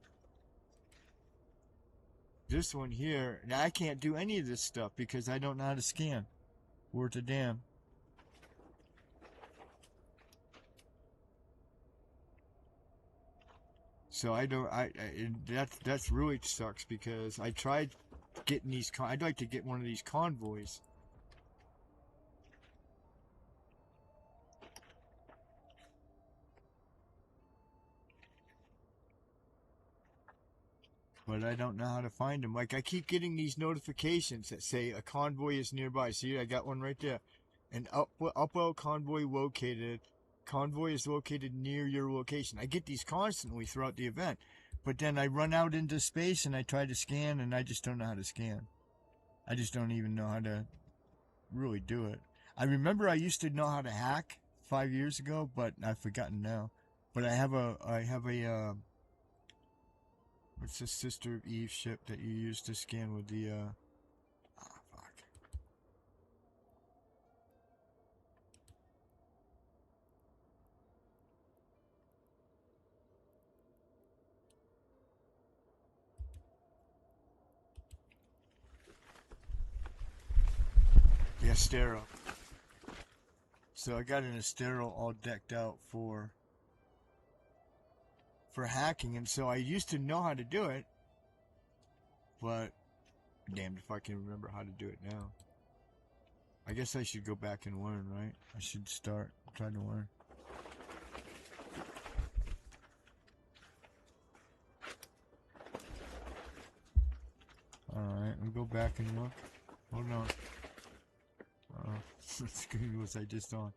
Speaker 3: This one here. Now I can't do any of this stuff because I don't know how to scan. Worth a damn. So I don't. That's really sucks because I tried getting these. I'd like to get one of these convoys. But I don't know how to find them. Like I keep getting these notifications that say a convoy is nearby. See, I got one right there. An Upwell convoy located. Convoy is located near your location. I get these constantly throughout the event. But then I run out into space and I try to scan and I just don't know how to scan. I just don't even know how to really do it. I remember I used to know how to hack 5 years ago, but I've forgotten now. But I have a what's the Sister of Eve ship that you use to scan with the fuck. Yeah, Stero. So I got an Estero all decked out for hacking, and so I used to know how to do it, but damned if I can remember how to do it now. I guess I should go back and learn, right? I should start trying to learn. Alright, we'll go back and look. Hold on. The screen was I just on.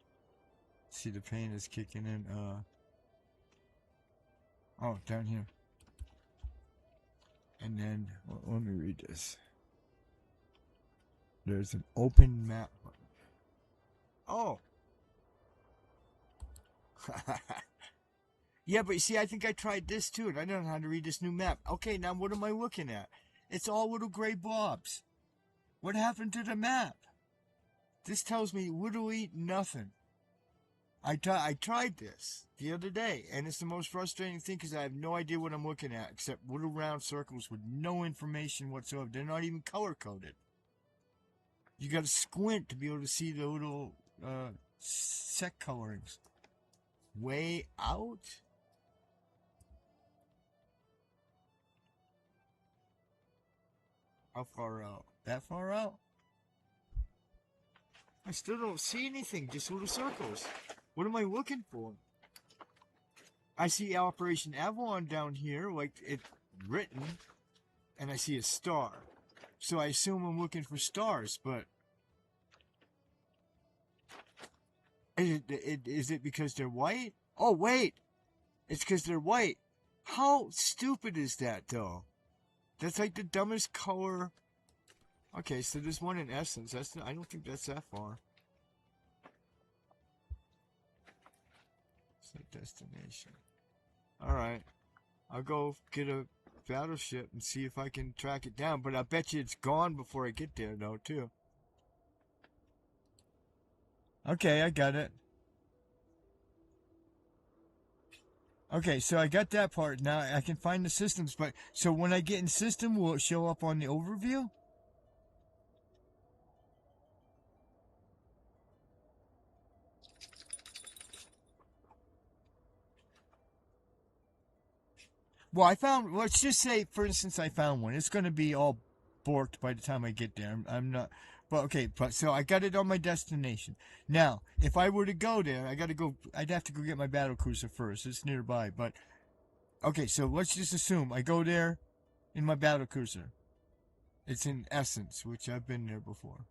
Speaker 3: See, the pain is kicking in. Oh, down here. And then, let me read this. There's an open map button. Oh! Yeah, but you see, I think I tried this too, and I don't know how to read this new map. Okay, now what am I looking at? It's all little gray blobs. What happened to the map? This tells me literally nothing. I tried this the other day, and it's the most frustrating thing because I have no idea what I'm looking at, except little round circles with no information whatsoever. They're not even color-coded. You gotta squint to be able to see the little set colorings. Way out? How far out? That far out? I still don't see anything, just little circles. What am I looking for? I see Operation Avalon down here, like it's written, and I see a star. So I assume I'm looking for stars, but is it because they're white? Oh, wait! It's because they're white. How stupid is that, though? That's like the dumbest color. Okay, so there's one in Essence. I don't think that's that far. Set destination. Alright. I'll go get a battleship and see if I can track it down. But I bet you it's gone before I get there, though, too. Okay, I got it. Okay, so I got that part. Now I can find the systems. But so when I get in system, will it show up on the overview? Well, I found, let's just say, for instance, I found one. It's going to be all borked by the time I get there. I'm not, but okay, but so I got it on my destination. Now, if I were to go there, I'd have to go get my battlecruiser first. It's nearby, but, okay, so let's just assume I go there in my battlecruiser. It's in Essence, which I've been there before.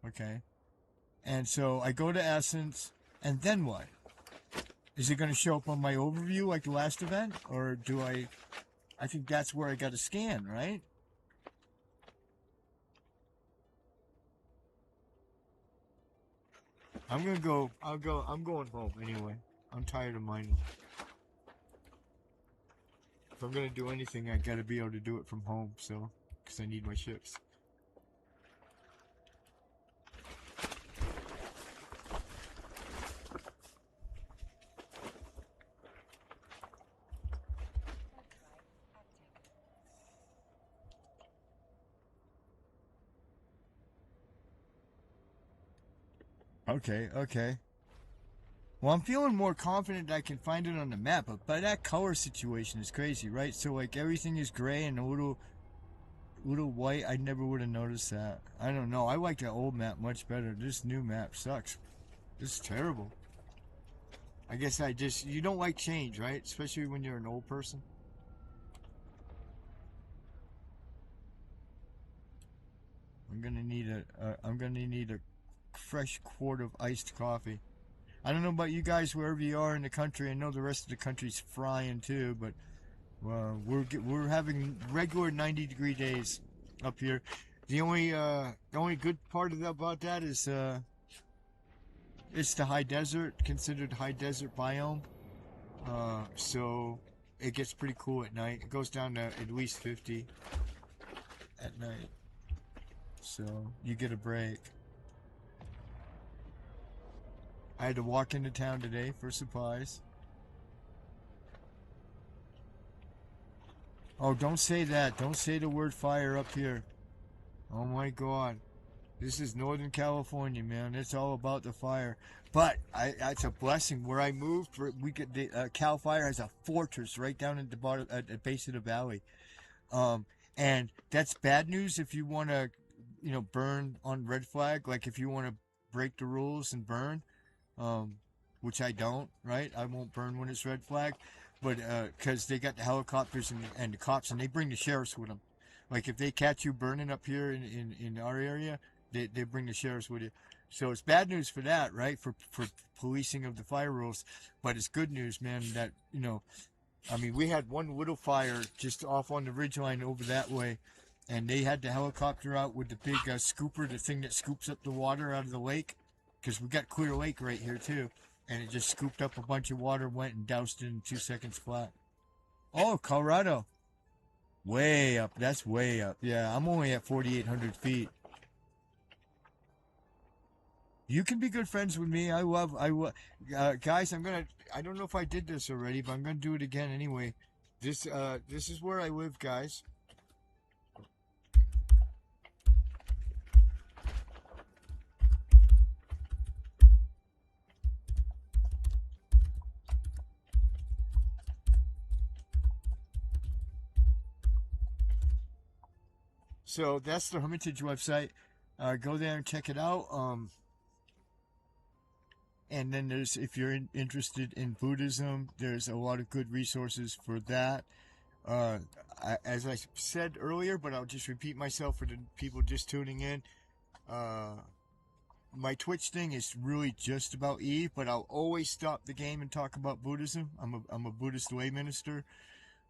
Speaker 3: Okay? And so I go to Essence, and then what? Is it going to show up on my overview like the last event? Or do I think that's where I got to scan, right? I'm going to go, I'm going home anyway. I'm tired of mining. If I'm going to do anything, I got to be able to do it from home, so, because I need my ships. Okay. Well, I'm feeling more confident I can find it on the map, but that color situation is crazy, right? So, like, everything is gray and a little white. I never would have noticed that. I don't know. I like that old map much better. This new map sucks. This is terrible. I guess you don't like change, right? Especially when you're an old person. I'm gonna need a fresh quart of iced coffee. I don't know about you guys wherever you are in the country. I know the rest of the country's frying too, but we're having regular 90-degree days up here. The only good part about that is it's the high desert, considered high desert biome. So it gets pretty cool at night. It goes down to at least 50 at night. So you get a break. I had to walk into town today for supplies. Oh, don't say that. Don't say the word fire up here. Oh my God. This is Northern California, man. It's all about the fire. But it's a blessing. Where I moved, we get the Cal Fire has a fortress right down at the bottom, at the base of the valley. And that's bad news if you want to, burn on red flag. Like if you want to break the rules and burn, which I don't, right? I won't burn when it's red flag, but because they got the helicopters and the cops, and they bring the sheriffs with them. Like if they catch you burning up here in our area, they bring the sheriffs with you. So it's bad news for that, right? For policing of the fire rules, but it's good news, man. That I mean, we had one little fire just off on the ridgeline over that way, and they had the helicopter out with the big scooper, the thing that scoops up the water out of the lake, because we got Clear Lake right here too, and it just scooped up a bunch of water, went and doused it in 2 seconds flat. Oh, Colorado. Way up. That's way up. Yeah, I'm only at 4,800 feet. You can be good friends with me. Guys, I don't know if I did this already, but I'm gonna do it again anyway. This is where I live, guys. So that's the Hermitage website. Go there and check it out. And then if you're interested in Buddhism, there's a lot of good resources for that. As I said earlier, but I'll just repeat myself for the people just tuning in. My Twitch thing is really just about Eve, but I'll always stop the game and talk about Buddhism. I'm a Buddhist lay minister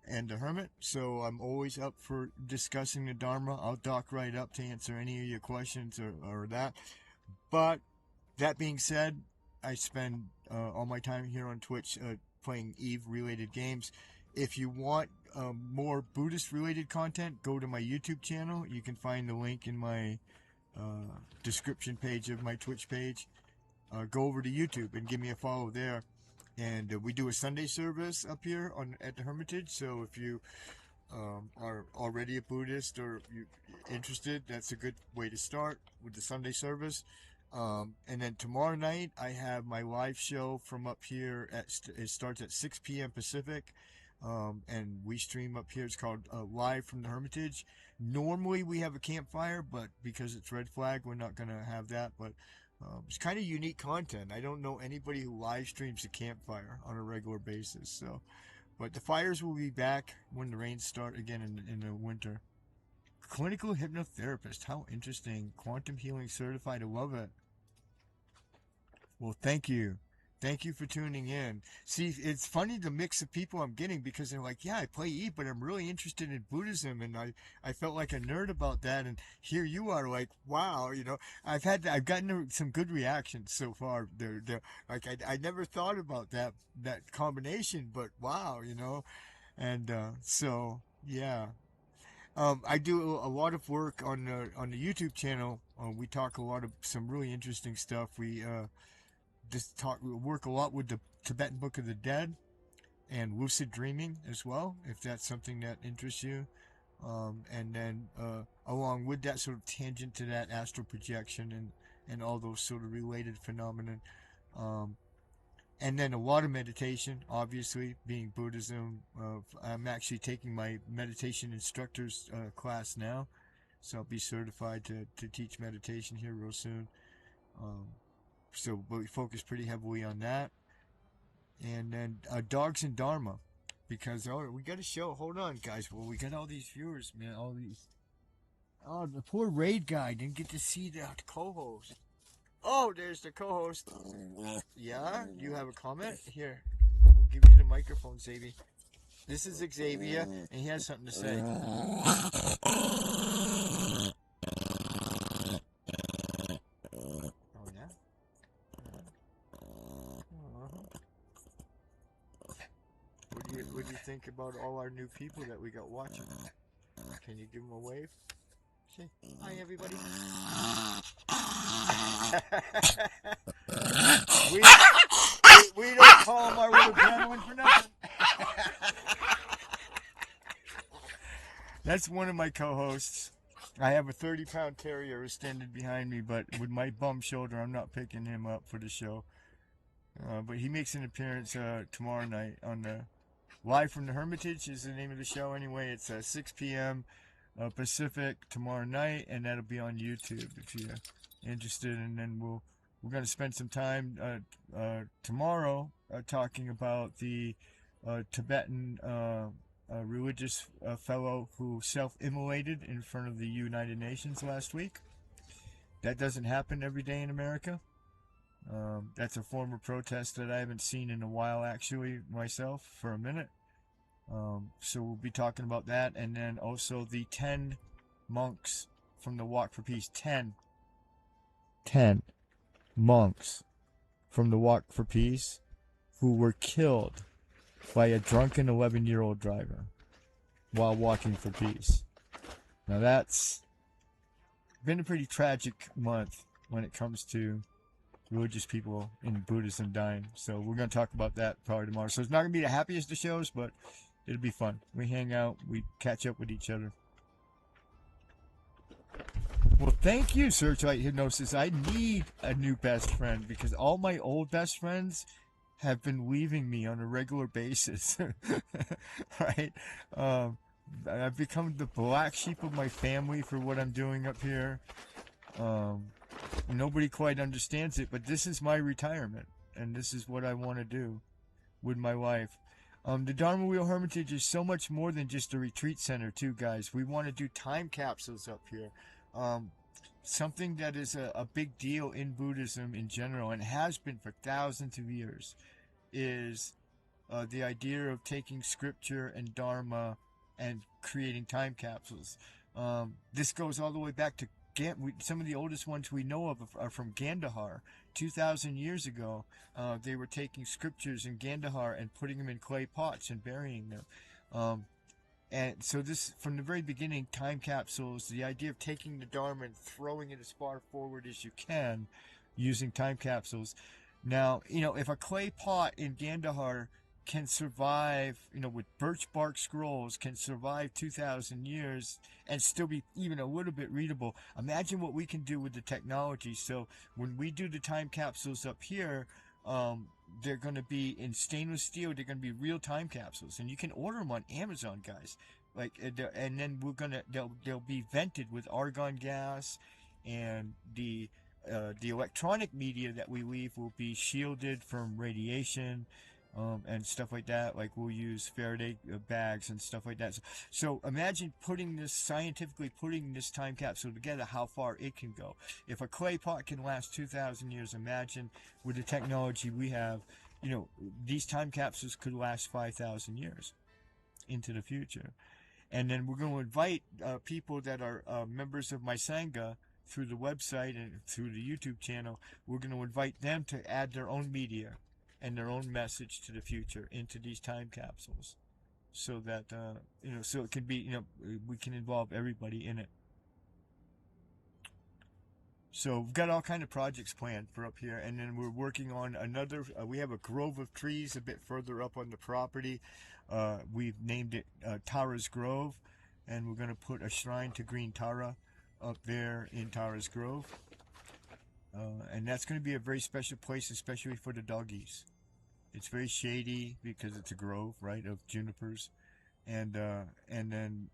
Speaker 3: and a hermit, so I'm always up for discussing the Dharma. I'll dock right up to answer any of your questions or that. But that being said, I spend all my time here on Twitch playing Eve-related games. If you want more Buddhist-related content, go to my YouTube channel. You can find the link in my description page of my Twitch page. Go over to YouTube and give me a follow there. And we do a Sunday service up here at the Hermitage. So if you are already a Buddhist or you're interested, that's a good way to start with the Sunday service. And then tomorrow night I have my live show from up here. It starts at 6 p.m. Pacific, and we stream up here. It's called Live from the Hermitage. Normally we have a campfire, but because it's red flag, we're not gonna have that. But it's kind of unique content. I don't know anybody who live streams a campfire on a regular basis. So, but the fires will be back when the rains start again in the winter. Clinical hypnotherapist. How interesting. Quantum healing certified. I love it. Well, thank you. Thank you for tuning in. See, it's funny the mix of people I'm getting, because they're like, yeah, I play Eve, but I'm really interested in Buddhism, and I felt like a nerd about that, and here you are like, wow, I've gotten some good reactions so far. They're like, I never thought about that combination, but wow, and so yeah. I do a lot of work on the YouTube channel. We talk a lot of some really interesting stuff. We work a lot with the Tibetan Book of the Dead and lucid dreaming as well, if that's something that interests you. And then along with that, sort of tangent to that, astral projection and all those sort of related phenomena. And then a lot of meditation, obviously, being Buddhism. I'm actually taking my meditation instructor's class now, so I'll be certified to teach meditation here real soon. So we focus pretty heavily on that. And then dogs and Dharma, because we got a show. Hold on, guys. Well, we got all these viewers, man. All these. Oh, the poor raid guy didn't get to see the co-host. Oh, there's the co-host. Yeah, you have a comment? Here, we'll give you the microphone, Xavier. This is Xavier, and he has something to say. Oh, yeah? What do you think about all our new people that we got watching? Can you give them a wave? Say, hi, everybody. we don't call them our little gentlemen for nothing. That's one of my co-hosts. I have a 30-pound terrier who's standing behind me, but with my bum shoulder, I'm not picking him up for the show. But he makes an appearance tomorrow night on the Live from the Hermitage is the name of the show. Anyway, it's 6 p.m. Pacific tomorrow night, and that'll be on YouTube if you're interested. And then we're going to spend some time tomorrow talking about the Tibetan religious fellow who self-immolated in front of the United Nations last week. That doesn't happen every day in America. That's a form of protest that I haven't seen in a while, actually, myself, for a minute. So we'll be talking about that, and then also the 10 monks from the Walk for Peace. 10 monks from the Walk for Peace who were killed by a drunken 11-year-old driver while walking for peace. Now that's been a pretty tragic month when it comes to religious people in Buddhism dying. So we're going to talk about that probably tomorrow. So it's not going to be the happiest of shows, but it'll be fun. We hang out, we catch up with each other. Well, thank you, Searchlight Hypnosis. I need a new best friend because all my old best friends have been leaving me on a regular basis. Right? I've become the black sheep of my family for what I'm doing up here. Nobody quite understands it, but this is my retirement, and this is what I want to do with my life. The Dharma Wheel Hermitage is so much more than just a retreat center, too, guys. We want to do time capsules up here. Something that is a big deal in Buddhism in general, and has been for thousands of years, is the idea of taking scripture and Dharma and creating time capsules. This goes all the way back to some of the oldest ones we know of are from Gandhar. 2,000 years ago, they were taking scriptures in Gandhar and putting them in clay pots and burying them. And so this, from the very beginning, time capsules, the idea of taking the Dharma and throwing it as far forward as you can using time capsules. Now, if a clay pot in Gandhar can survive, with birch bark scrolls, can survive 2,000 years and still be even a little bit readable. Imagine what we can do with the technology. So when we do the time capsules up here, they're going to be in stainless steel. They're going to be real time capsules, and you can order them on Amazon, guys. And then they'll be vented with argon gas, and the electronic media that we leave will be shielded from radiation. And stuff like that. Like we'll use Faraday bags and stuff like that. So imagine scientifically putting this time capsule together, how far it can go. If a clay pot can last 2,000 years, imagine with the technology we have, these time capsules could last 5,000 years into the future. And then we're going to invite people that are members of my Sangha through the website and through the YouTube channel. We're going to invite them to add their own media and their own message to the future into these time capsules, so that so it can be, we can involve everybody in it. So we've got all kind of projects planned for up here, and then we're working on another. We have a grove of trees a bit further up on the property. We've named it Tara's Grove, and we're going to put a shrine to Green Tara up there in Tara's Grove. And that's going to be a very special place, especially for the doggies. It's very shady because it's a grove, right, of junipers. And then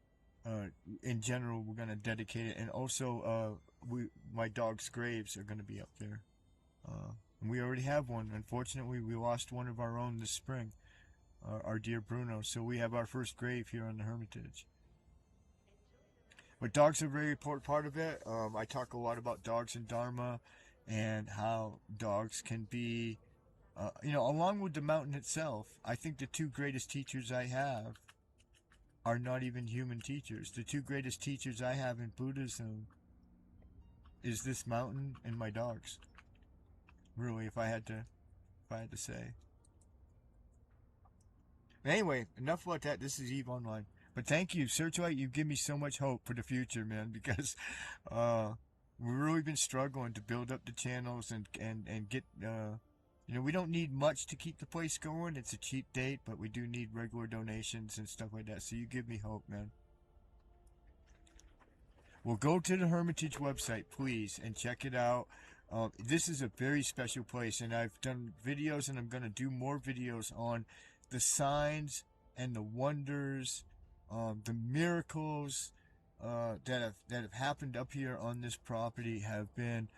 Speaker 3: in general, we're going to dedicate it. And also, my dog's graves are going to be up there. And we already have one. Unfortunately, we lost one of our own this spring, our dear Bruno. So we have our first grave here on the Hermitage. But dogs are a very important part of it. I talk a lot about dogs and Dharma, and how dogs can be, along with the mountain itself. I think the two greatest teachers I have are not even human teachers. The two greatest teachers I have in Buddhism is this mountain and my dogs. Really, if I had to say. Anyway, enough about that. This is Eve Online. But thank you, Searchlight. You give me so much hope for the future, man, because we've really been struggling to build up the channels and get, we don't need much to keep the place going. It's a cheap date, but we do need regular donations and stuff like that. So you give me hope, man. Well, go to the Hermitage website, please, and check it out. This is a very special place, and I've done videos, and I'm going to do more videos on the signs and the wonders, the miracles that have happened up here on this property have been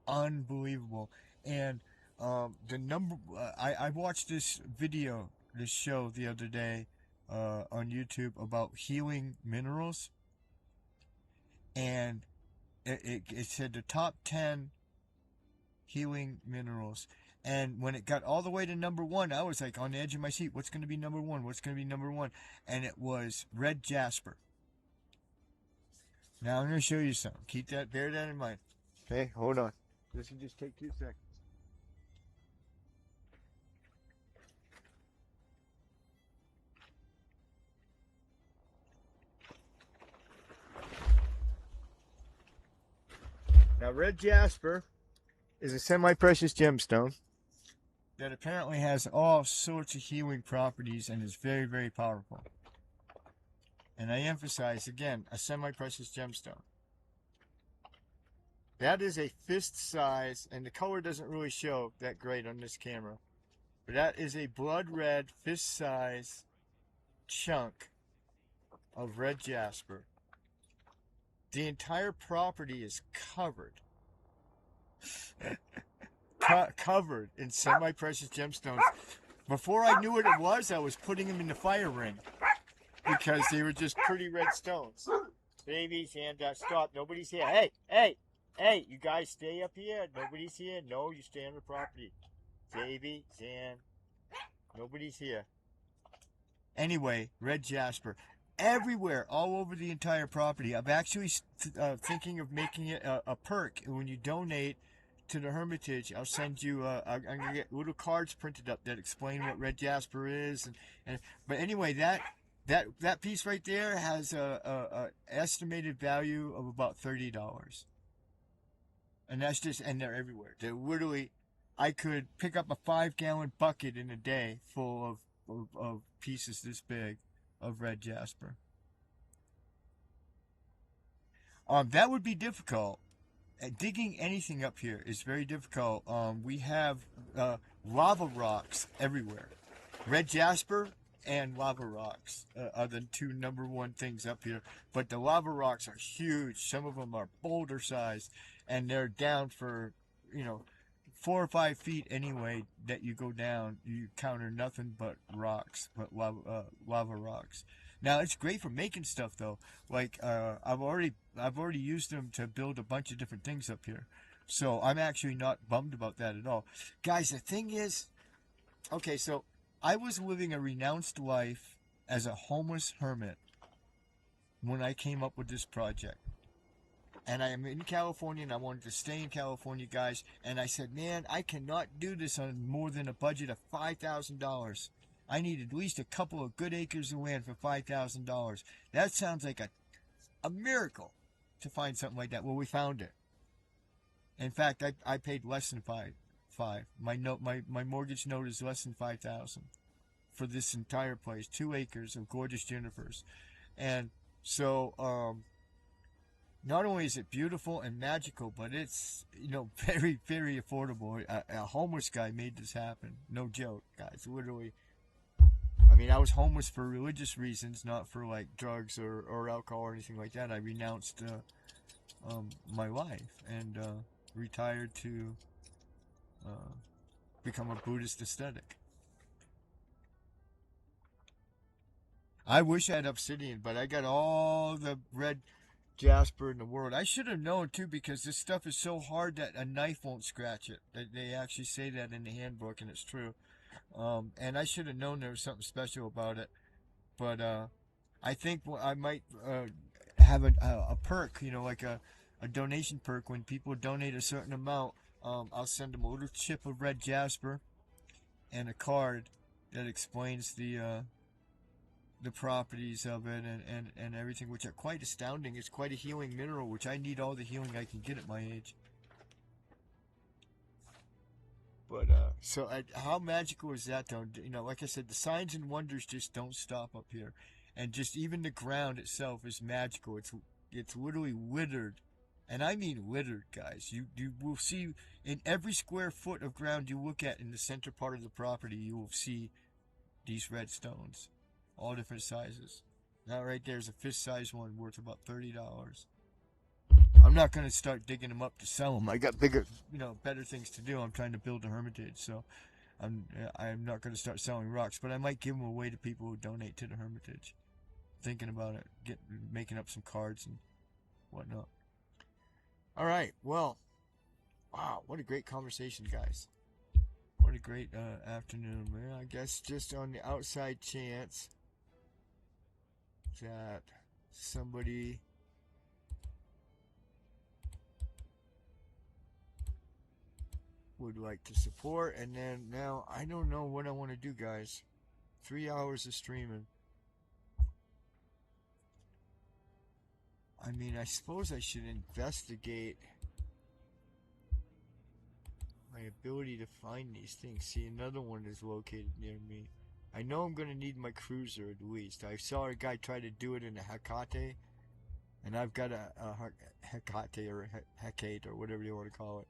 Speaker 3: unbelievable. And I watched this show the other day on YouTube about healing minerals, and it said the top 10 healing minerals. And when it got all the way to number 1, I was like on the edge of my seat. What's going to be number 1? What's going to be number 1? And it was red jasper. Now I'm going to show you something. Bear that in mind. Okay, hold on. This will just take 2 seconds. Now, red jasper is a semi-precious gemstone that apparently has all sorts of healing properties and is very, very powerful. And I emphasize, again, a semi-precious gemstone. That is a fist size, and the color doesn't really show that great on this camera, but that is a blood red fist size chunk of red jasper. The entire property is covered covered in semi-precious gemstones. Before I knew what it was, I was putting them in the fire ring because they were just pretty red stones. Babies, and stop. Nobody's here. Hey, you guys stay up here. Nobody's here. No, you stay on the property. Davy, Zan, nobody's here. Anyway, red jasper. Everywhere, all over the entire property. I'm actually thinking of making it a perk. When you donate to the Hermitage, I'll send you. I'm gonna get little cards printed up that explain what red jasper is. But anyway, that piece right there has a estimated value of about $30, and they're everywhere. They're literally, I could pick up a 5-gallon bucket in a day full of pieces this big of red jasper. That would be difficult. Digging anything up here is very difficult. We have lava rocks everywhere. Red jasper and lava rocks are the 2 number 1 things up here. But the lava rocks are huge. Some of them are boulder sized, and they're down for 4 or 5 feet anyway. That you go down, you encounter nothing but rocks, but lava rocks. Now it's great for making stuff though. Like I've already used them to build a bunch of different things up here, so I'm actually not bummed about that at all. Guys, the thing is, okay, so I was living a renounced life as a homeless hermit when I came up with this project. And I am in California, and I wanted to stay in California, guys. And I said, man, I cannot do this on more than a budget of $5,000. I need at least a couple of good acres of land for $5,000. That sounds like a miracle to find something like that. Well, we found it. In fact, I paid less than five. My mortgage note is less than $5,000 for this entire place. 2 acres of gorgeous junipers. And so, not only is it beautiful and magical, but it's, very, very affordable. A homeless guy made this happen. No joke, guys. Literally. I mean, I was homeless for religious reasons, not for, like, drugs or alcohol or anything like that. I renounced my life and retired to become a Buddhist ascetic. I wish I had obsidian, but I got all the red jasper in the world. I should have known too, because this stuff is so hard that a knife won't scratch it. They actually say that in the handbook, and it's true. And I should have known there was something special about it. But I think I might have a perk, like a donation perk. When people donate a certain amount, I'll send them a little chip of red jasper and a card that explains the properties of it and everything, which are quite astounding. It's quite a healing mineral, which I need all the healing I can get at my age. But so how magical is that though? Like I said, the signs and wonders just don't stop up here, and just even the ground itself is magical. It's literally littered And I mean littered, guys. You will see in every square foot of ground you look at in the center part of the property, you will see these red stones. All different sizes. That right there is a fist-sized one worth about $30. I'm not going to start digging them up to sell them. I got bigger, better things to do. I'm trying to build a hermitage, so I'm not going to start selling rocks, but I might give them away to people who donate to the hermitage. Thinking about it, making up some cards and whatnot. All right, well, wow, what a great conversation, guys. What a great afternoon, man. I guess just on the outside chance that somebody would like to support, and then now I don't know what I want to do, guys. 3 hours of streaming. I mean, I suppose I should investigate my ability to find these things. See, another one is located near me. I know I'm going to need my cruiser at least. I saw a guy try to do it in a Hecate, and I've got a Hecate or Hecate or whatever you want to call it.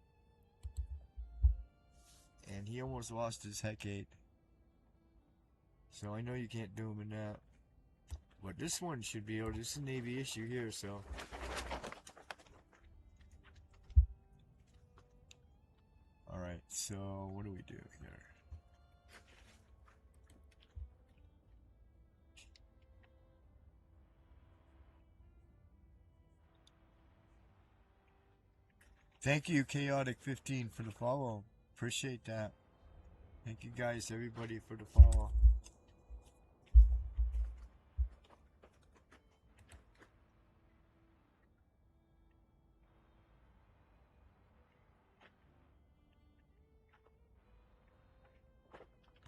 Speaker 3: And he almost lost his Hecate. So I know you can't do him in that. But this one should be able to. This is a Navy issue here, so. Alright, so what do we do here? Thank you, Chaotic15, for the follow. Appreciate that. Thank you guys, everybody, for the follow.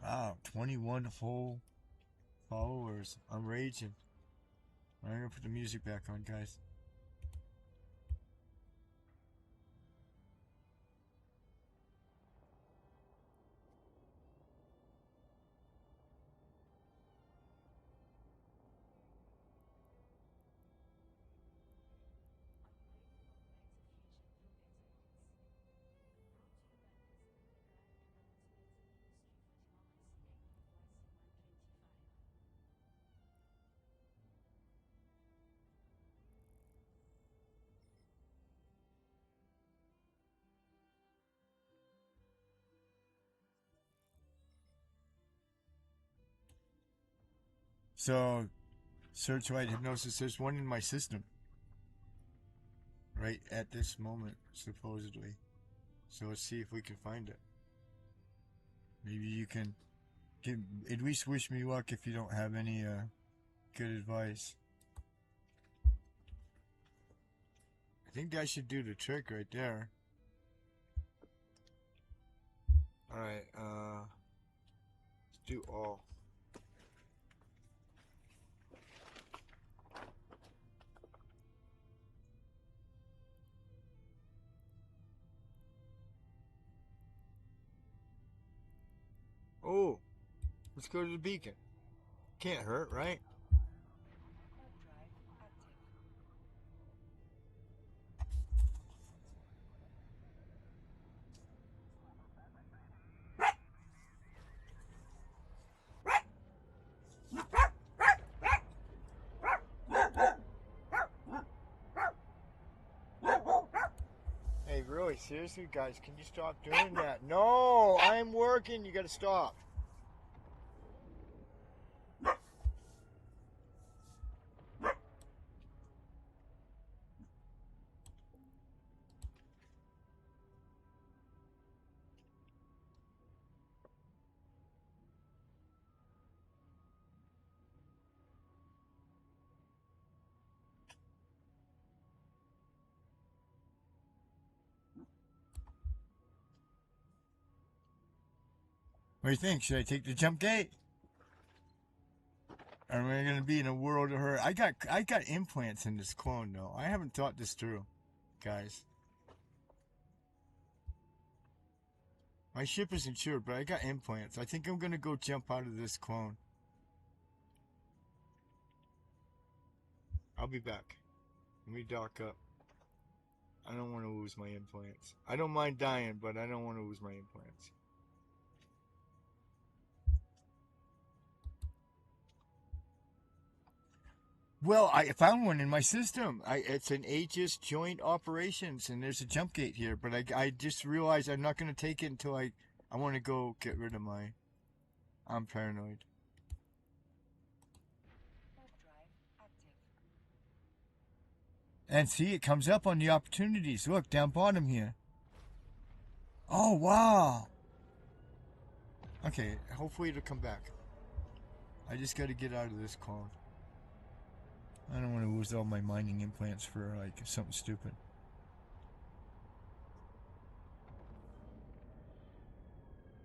Speaker 3: Wow, 21 whole followers. I'm raging. I'm gonna put the music back on, guys. So, search light hypnosis. There's one in my system. Right at this moment, supposedly. So let's see if we can find it. Maybe you can at least wish me luck if you don't have any good advice. I think that should do the trick right there. Alright, let's do all. Oh, let's go to the beacon. Can't hurt, right? Hey, really, seriously, guys, can you stop doing that? No, I'm working. You gotta stop. What do you think? Should I take the jump gate? Or am I going to be in a world of hurt? I got implants in this clone, though. I haven't thought this through, guys. My ship is insured, but I got implants. I think I'm going to go jump out of this clone. I'll be back. Let me dock up. I don't want to lose my implants. I don't mind dying, but I don't want to lose my implants. Well, I found one in my system. It's an Aegis Joint Operations, and there's a jump gate here. But I just realized I'm not going to take it until I want to go get rid of my... I'm paranoid. And see, it comes up on the opportunities. Look, down bottom here. Oh, wow. Okay, hopefully it'll come back. I just got to get out of this call. I don't want to lose all my mining implants for, like, something stupid.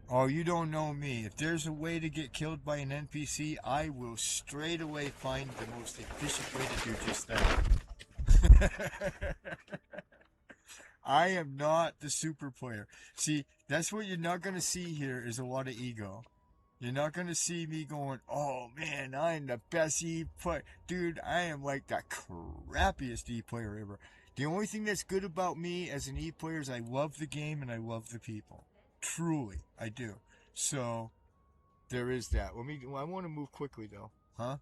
Speaker 3: Oh, you don't know me. If there's a way to get killed by an NPC, I will straight away find the most efficient way to do just that. I am not the super player. See, that's what you're not going to see here is a lot of ego. You're not going to see me going, oh man, I'm the best E-player. Dude, I am like the crappiest E-player ever. The only thing that's good about me as an E-player is I love the game and I love the people. Truly, I do. So, there is that. I want to move quickly though. Huh?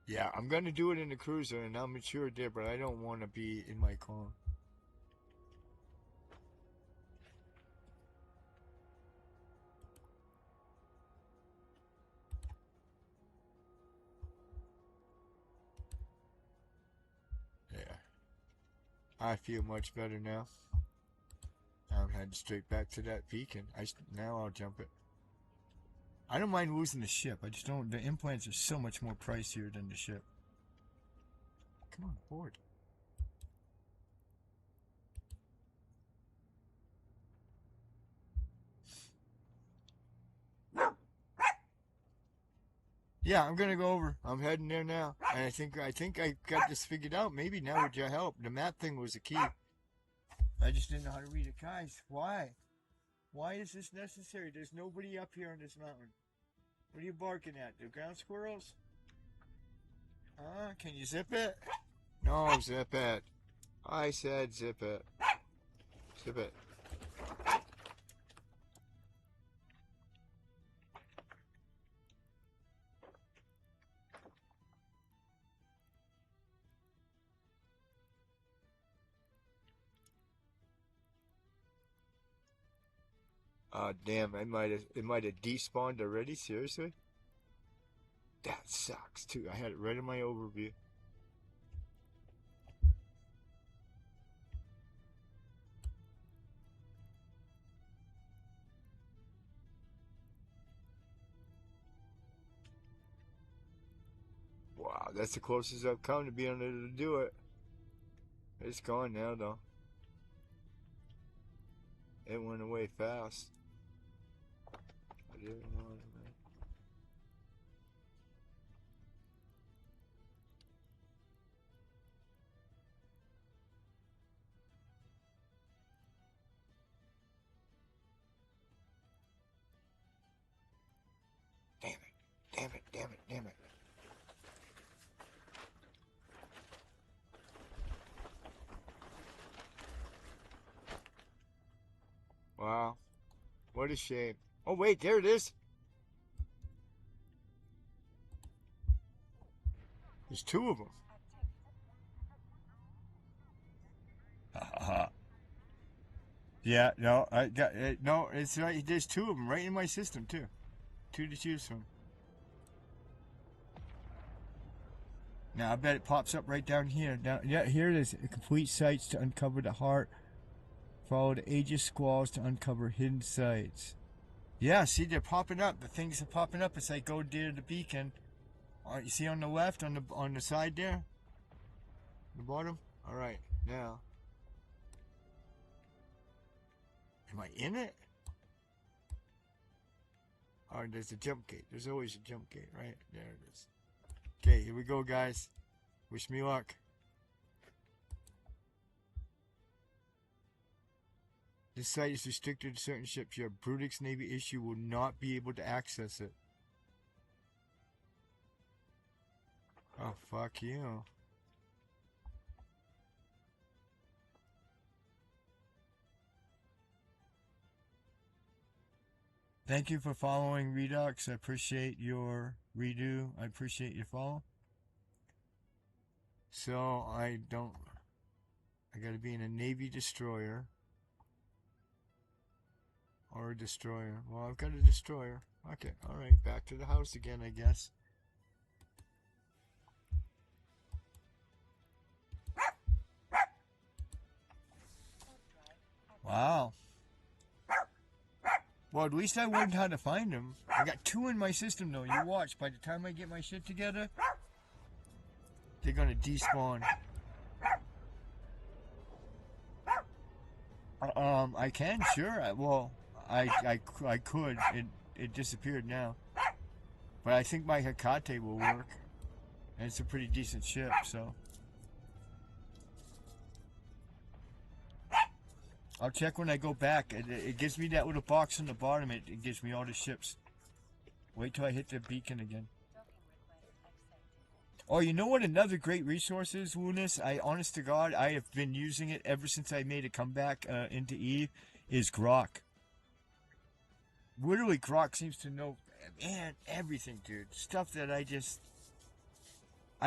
Speaker 3: Yeah, I'm going to do it in the cruiser and I'll mature there, but I don't want to be in my clone. Yeah. I feel much better now. I'm heading straight back to that beacon. Now I'll jump it. I don't mind losing the ship. I just don't. The implants are so much more pricier than the ship. Come on, board. Yeah, I'm gonna go over. I'm heading there now, and I think I got this figured out. Maybe now with your help, the map thing was the key. I just didn't know how to read it, guys. Why? Why is this necessary? There's nobody up here on this mountain. What are you barking at? The ground squirrels? Huh? Can you zip it? No, zip it. I said zip it. Zip it. Damn, it might have despawned already, seriously? That sucks too. I had it right in my overview. Wow, that's the closest I've come to being able to do it. It's gone now though. It went away fast. I didn't want it, man. Damn it. Damn it, damn it, damn it. Wow. What a shame. Oh wait, there it is. There's two of them. Yeah, no, I got it. No, it's right. There's two of them right in my system too. Two to choose from. Now I bet it pops up right down here. Now, yeah, here it is. Complete sites to uncover the heart. Follow the Aegis squalls to uncover hidden sites. Yeah, see, they're popping up. The things are popping up as I go near the beacon. You see on the left, on the side there, the bottom. All right, now, am I in it? Oh, there's a jump gate. There's always a jump gate, right? There it is. Okay, here we go, guys. Wish me luck. This site is restricted to certain ships. Your Brutix Navy issue will not be able to access it. Oh, fuck you. Thank you for following Redux. I appreciate your redo. I appreciate your follow. So I gotta be in a Navy destroyer. Or a destroyer. Well, I've got a destroyer. Okay, alright. Back to the house again, I guess. Wow. Well, at least I learned how to find them. I got 2 in my system, though. You watch. By the time I get my shit together, they're gonna despawn. I can, sure. I could. It disappeared now. But I think my Hecate will work. And it's a pretty decent ship, so. I'll check when I go back. It gives me that little box on the bottom. It gives me all the ships. Wait till I hit the beacon again. Oh, you know what another great resource is, Lunas? Honest to God, I have been using it ever since I made a comeback into Eve, is Grok. Literally, Grok seems to know, man, everything, dude. Stuff that I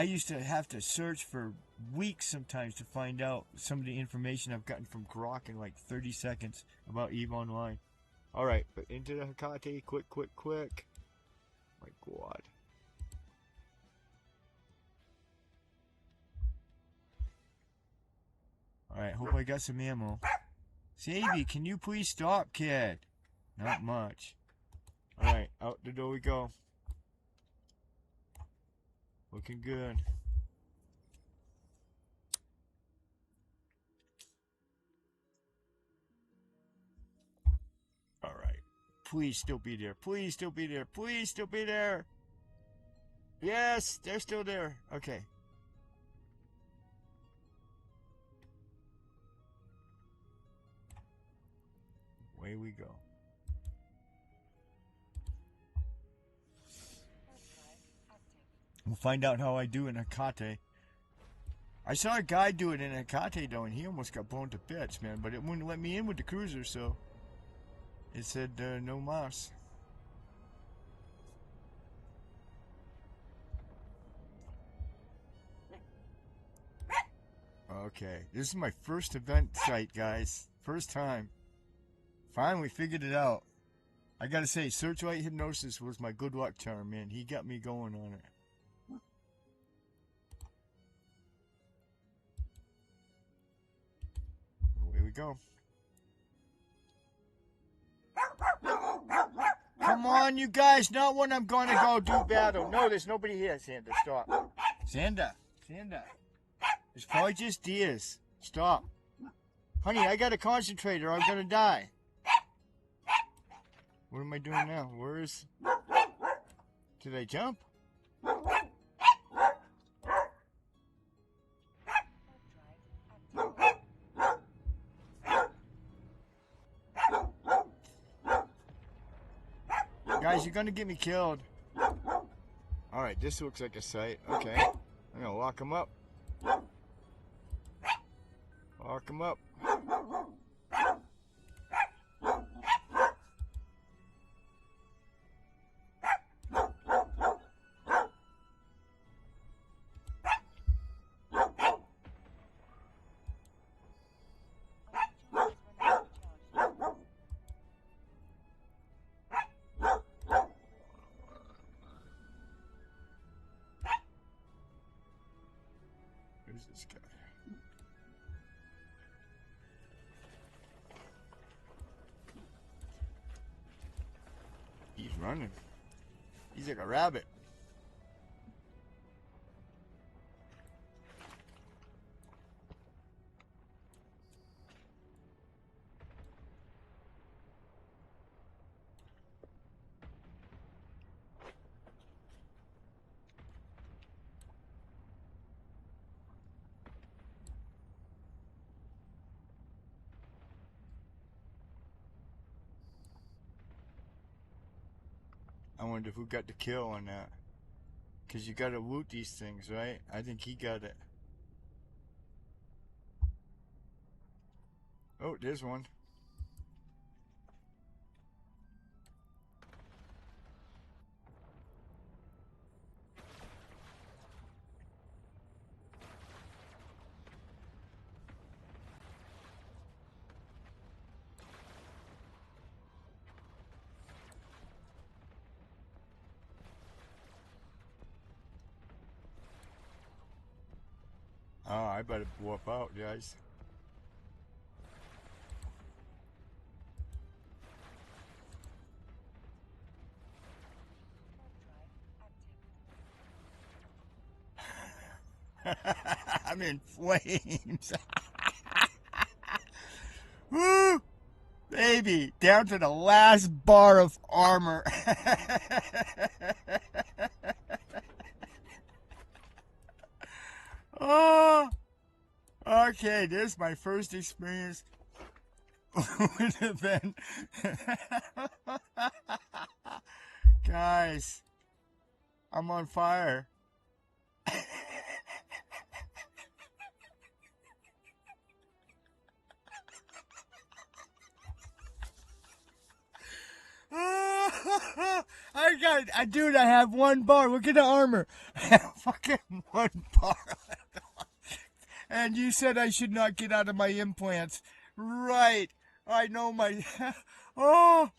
Speaker 3: used to have to search for weeks sometimes to find out some of the information I've gotten from Grok in like 30 seconds about EVE Online. Alright, but into the Hecate, quick. My God. Alright, hope I got some ammo. Savvy, can you please stop, kid? Not much. Alright, out the door we go. Looking good. Alright. Please still be there. Please still be there. Please still be there. Yes, they're still there. Okay. Away we go. We'll find out how I do in Hecate. I saw a guy do it in Hecate though, and he almost got blown to bits, man. But it wouldn't let me in with the cruiser, so it said no mas. Okay, this is my first event site, guys. First time. Finally figured it out. I gotta say, Searchlight Hypnosis was my good luck charm, man. He got me going on it. Away we go. Come on, you guys. Not when I'm gonna go do battle. No, there's nobody here, Xander. Stop. Xander. It's probably just Diaz. Stop. Honey, I gotta concentrate or I'm gonna die. What am I doing now? Where is... Did I jump? Guys, you're gonna get me killed. Alright, this looks like a site. Okay. I'm gonna lock him up. Lock him up. Who's this guy? He's running. He's like a rabbit. I wonder who got the kill on that. Because you gotta loot these things, right? I think he got it. Oh, there's one. Oh, I better warp out, guys. I'm in flames. Woo! Baby, down to the last bar of armor. Oh, okay, this is my first experience with an event. Guys, I'm on fire. Dude, I have one bar. Look at the armor. I have fucking one bar. And you said I should not get out of my implants. Right. I know my... Oh,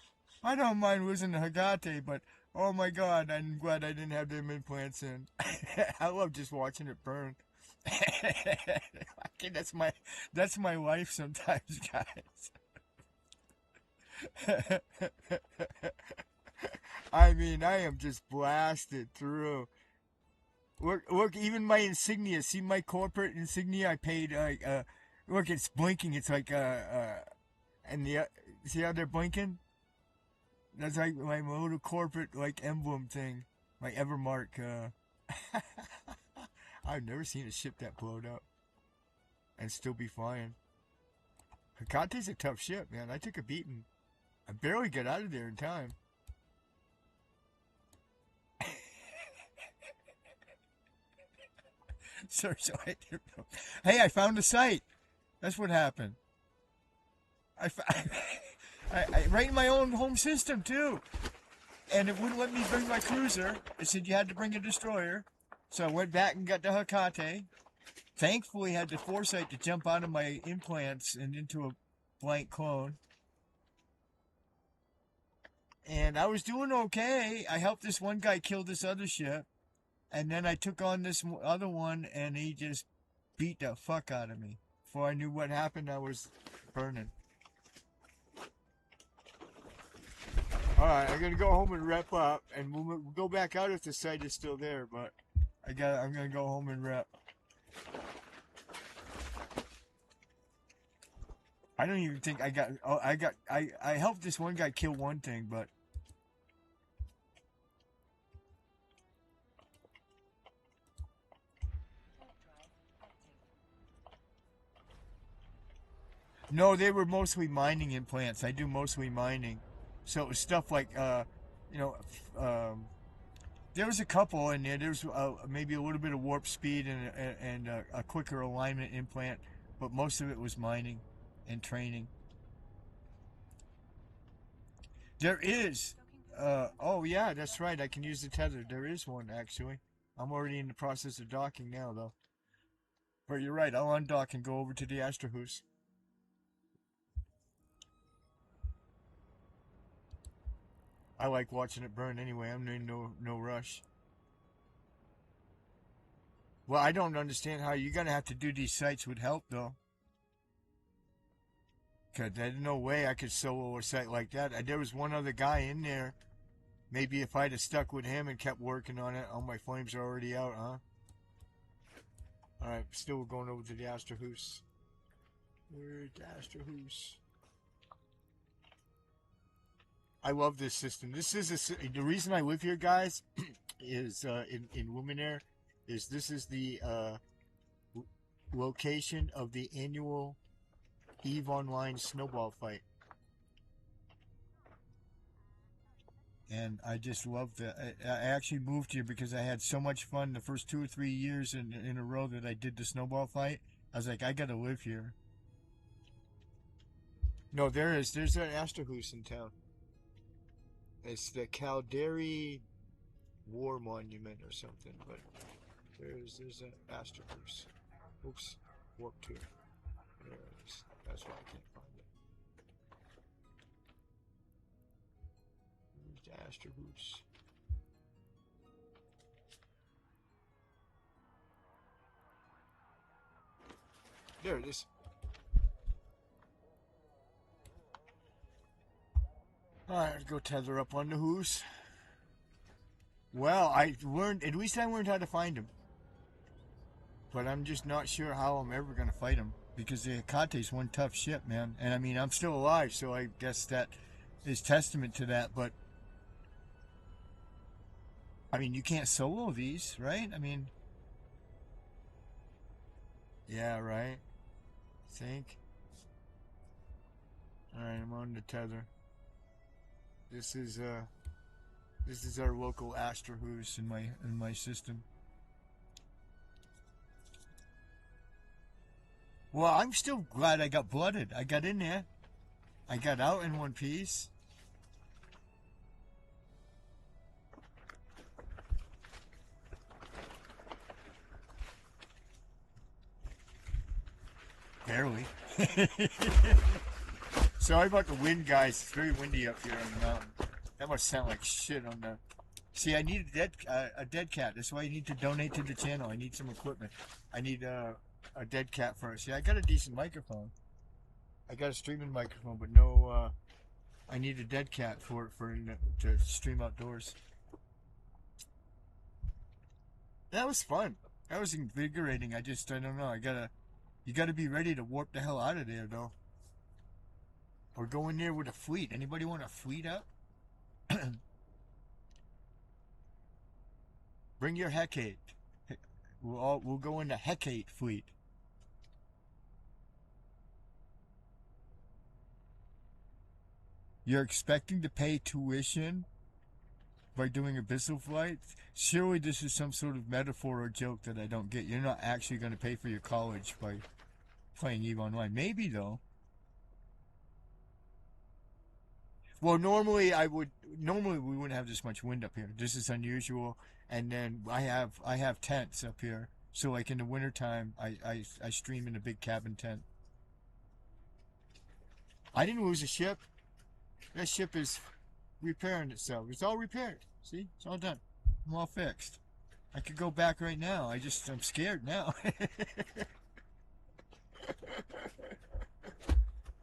Speaker 3: I don't mind losing the Hagate, but oh my god, I'm glad I didn't have them implants in. I love just watching it burn. Okay, that's my life sometimes, guys. I mean, I am just blasted through. Look, even my insignia. See my corporate insignia? I paid, look, it's blinking. It's like, and see how they're blinking? That's like my little corporate, like, emblem thing. My Evermark, I've never seen a ship that blowed up and still be flying. Hakate's a tough ship, man. I took a beating. I barely got out of there in time. So I didn't know. Hey, I found a site. That's what happened. I right in my own home system too, and it wouldn't let me bring my cruiser. It said you had to bring a destroyer, so I went back and got the Hekate. Thankfully, had the foresight to jump out of my implants and into a blank clone. And I was doing okay. I helped this one guy kill this other ship. And then I took on this other one, and he just beat the fuck out of me. Before I knew what happened, I was burning. Alright, I'm gonna go home and rep up, and we'll go back out if the site is still there, but I'm gonna go home and rep. I don't even think I helped this one guy kill one thing, but no, they were mostly mining implants. I do mostly mining. So it was stuff like, you know, there was a couple in there. There was maybe a little bit of warp speed and a quicker alignment implant, but most of it was mining and training. There is, oh yeah, that's right. I can use the tether. There is one, actually. I'm already in the process of docking now, though. But you're right. I'll undock and go over to the Astrohoos. I like watching it burn anyway. I'm in no rush. Well, I don't understand how you're going to have to do these sites with help, though. Because there's no way I could solo a site like that. There was one other guy in there. Maybe if I'd have stuck with him and kept working on it. Oh, my flames are already out, huh? Alright, still going over to the Astrohoos. Where's the Astrohoos? I love this system. This is the reason I live here, guys, is in Luminaire, is this is the location of the annual EVE Online snowball fight. and I just loved it. I actually moved here because I had so much fun the first 2 or 3 years in a row that I did the snowball fight. I was like, I gotta live here. No, there's an Asterhus in town. It's the Calderi War Monument or something, but there's an Asterhus. Oops, warp 2. There it is. That's why I can't find it. Where's the Asterhus? There it is. Alright, let's go tether up on the Who's. Well, at least I learned how to find him. But I'm just not sure how I'm ever going to fight him. Because the Hekate's one tough ship, man. And I mean, I'm still alive, so I guess that is testament to that. But, I mean, you can't solo these, right? I mean, yeah, right? Think. Alright, I'm on the tether. This is our local Asterhus in my system. Well, I'm still glad I got blooded. I got in there. I got out in one piece. Barely. Sorry about the wind, guys. It's very windy up here on the mountain. That must sound like shit on the... See, I need a dead cat. That's why you need to donate to the channel. I need some equipment. I need a dead cat first. Yeah, I got a decent microphone. I got a streaming microphone, but no... I need a dead cat to stream outdoors. That was fun. That was invigorating. I don't know. You gotta be ready to warp the hell out of there, though. Or go in there with a fleet. Anybody want a fleet up? Bring your Hecate. We'll go in the Hecate fleet. You're expecting to pay tuition by doing abyssal flight? Surely this is some sort of metaphor or joke that I don't get. You're not actually going to pay for your college by playing EVE Online. Maybe, though. Well, normally we wouldn't have this much wind up here. This is unusual. And then I have tents up here. So like in the wintertime, I stream in a big cabin tent. I didn't lose a ship. That ship is repairing itself. It's all repaired. See? It's all done. I'm all fixed. I could go back right now. I'm scared now.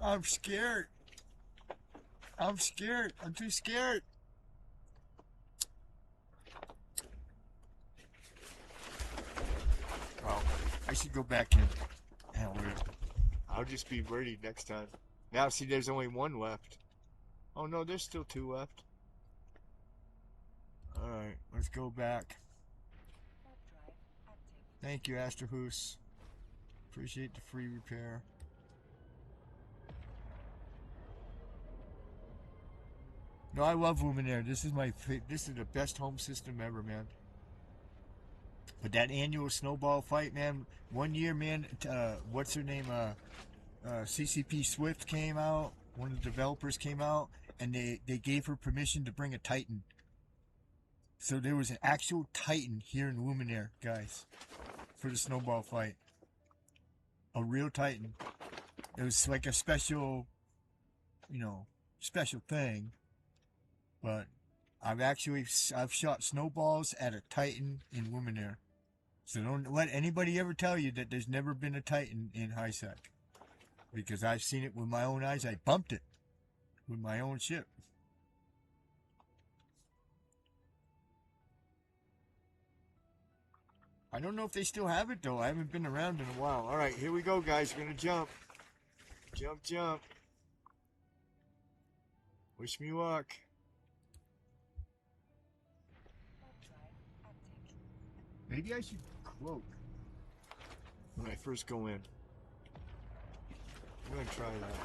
Speaker 3: I'm scared. I'm scared. I'm too scared. Oh, I should go back in. Hell, I'll just be ready next time. Now, see, there's only one left. Oh, no, there's still 2 left. Alright, let's go back. Thank you, Asterhus. Appreciate the free repair. No, I love Luminaire. This is the best home system ever, man. But that annual snowball fight, man. One year, man. What's her name? CCP Swift came out. One of the developers came out, and they gave her permission to bring a Titan. So there was an actual Titan here in Luminaire, guys, for the snowball fight. A real Titan. It was like a special, special thing. But I've shot snowballs at a Titan in Luminaire. So don't let anybody ever tell you that there's never been a Titan in HiSec. Because I've seen it with my own eyes. I bumped it with my own ship. I don't know if they still have it, though. I haven't been around in a while. All right, here we go, guys. We're going to jump. Jump, jump. Wish me luck. Maybe I should cloak when I first go in. I'm going to try that.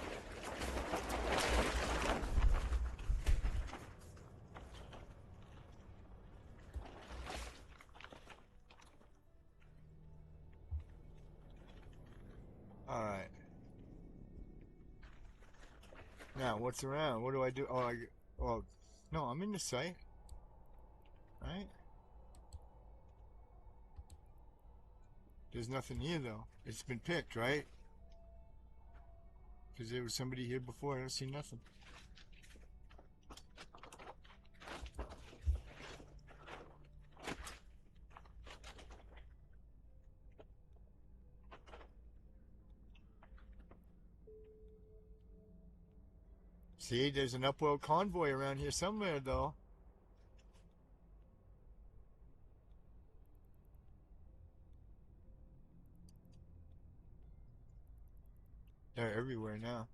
Speaker 3: Now, what's around? What do I do? Oh, no, I'm in the site. Right? There's nothing here, though. It's been picked, right? Because there was somebody here before. I don't see nothing. See, there's an Upwell convoy around here somewhere, though. They're everywhere now.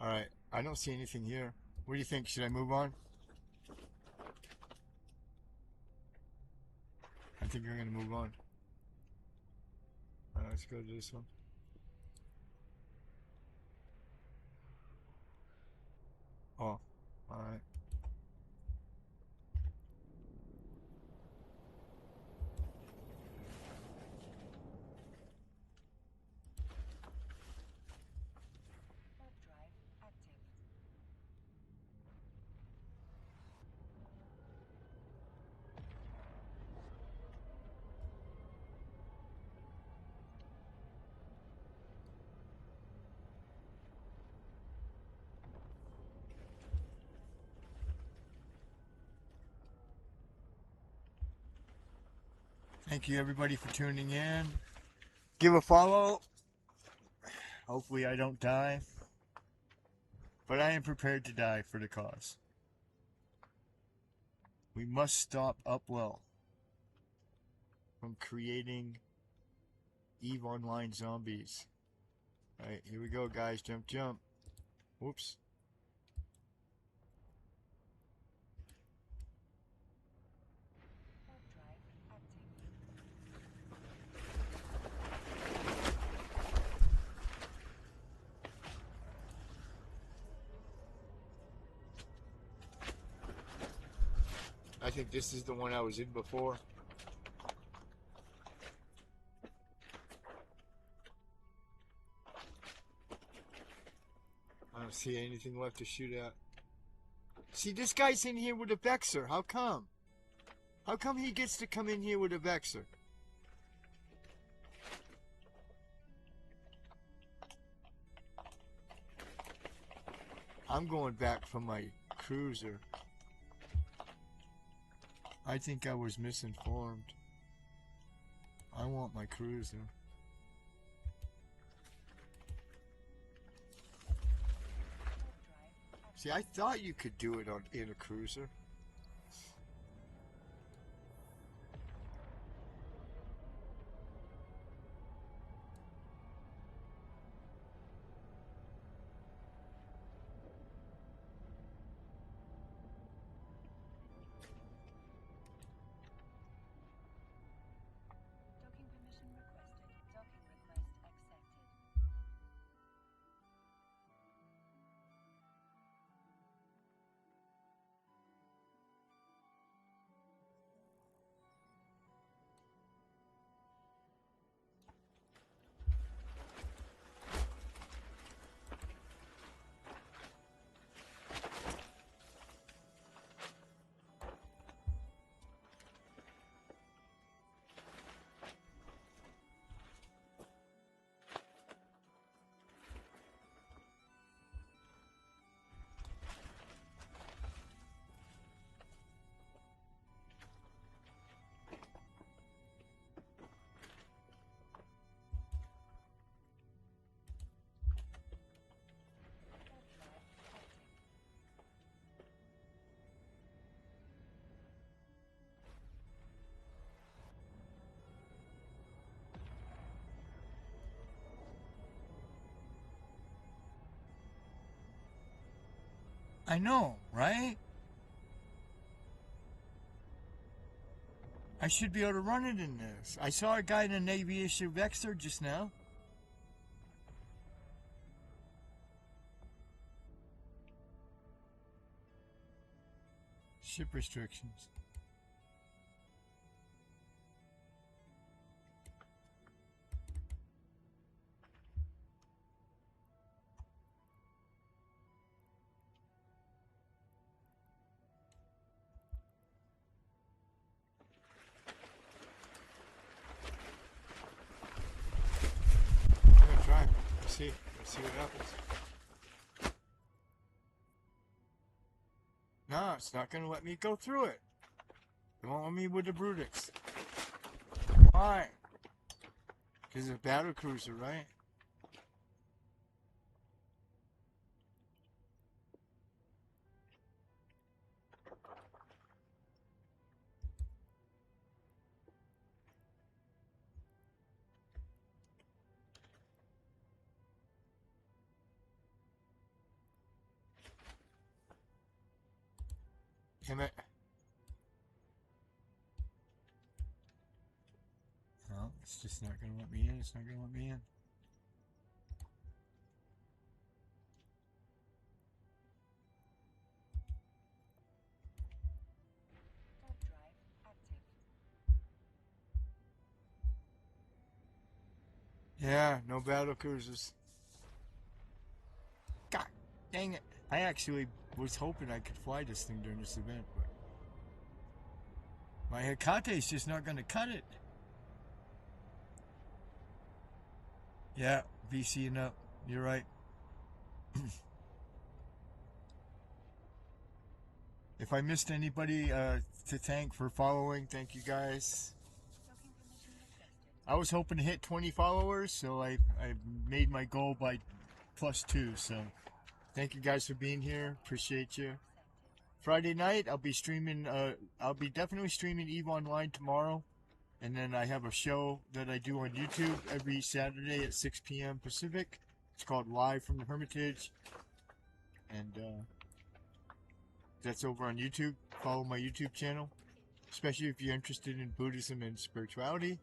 Speaker 3: Alright, I don't see anything here. What do you think? Should I move on? I think I'm going to move on. Let's go to this one. Oh, alright. Thank you everybody for tuning in. Give a follow. Hopefully I don't die. But I am prepared to die for the cause. We must stop Upwell from creating EVE Online zombies. Alright, here we go guys. Jump, jump. Whoops. I think this is the one I was in before. I don't see anything left to shoot at. See, this guy's in here with a Vexer. How come? How come he gets to come in here with a Vexer? I'm going back for my cruiser. I think I was misinformed. I want my cruiser. See, I thought you could do it in a cruiser. I know, right? I should be able to run it in this. I saw a guy in a Navy issue Vexer just now. Ship restrictions. Let's see what happens. No, it's not gonna let me go through it. It won't let me with the Brutix. Why? Because it's a battle cruiser, right? Damn it. No, it's just not gonna let me in. It's not gonna let me in. Yeah, no battle cruisers. God dang it. I actually was hoping I could fly this thing during this event, but my Hecate is just not going to cut it. Yeah, VCing up. You're right. If I missed anybody to thank for following, thank you guys. I was hoping to hit 20 followers, so I made my goal by +2. So thank you guys for being here. Appreciate you. Friday night, I'll be streaming. I'll be definitely streaming EVE Online tomorrow. And then I have a show that I do on YouTube every Saturday at 6 p.m. Pacific. It's called Live from the Hermitage. And that's over on YouTube. Follow my YouTube channel. Especially if you're interested in Buddhism and spirituality.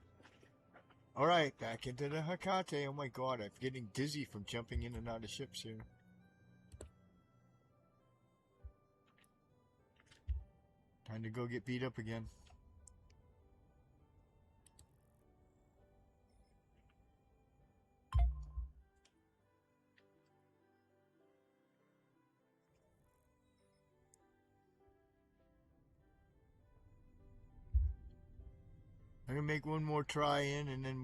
Speaker 3: Alright, back into the Hecate. Oh my god, I'm getting dizzy from jumping in and out of ships here. Time to go get beat up again. I'm gonna make one more try in, and then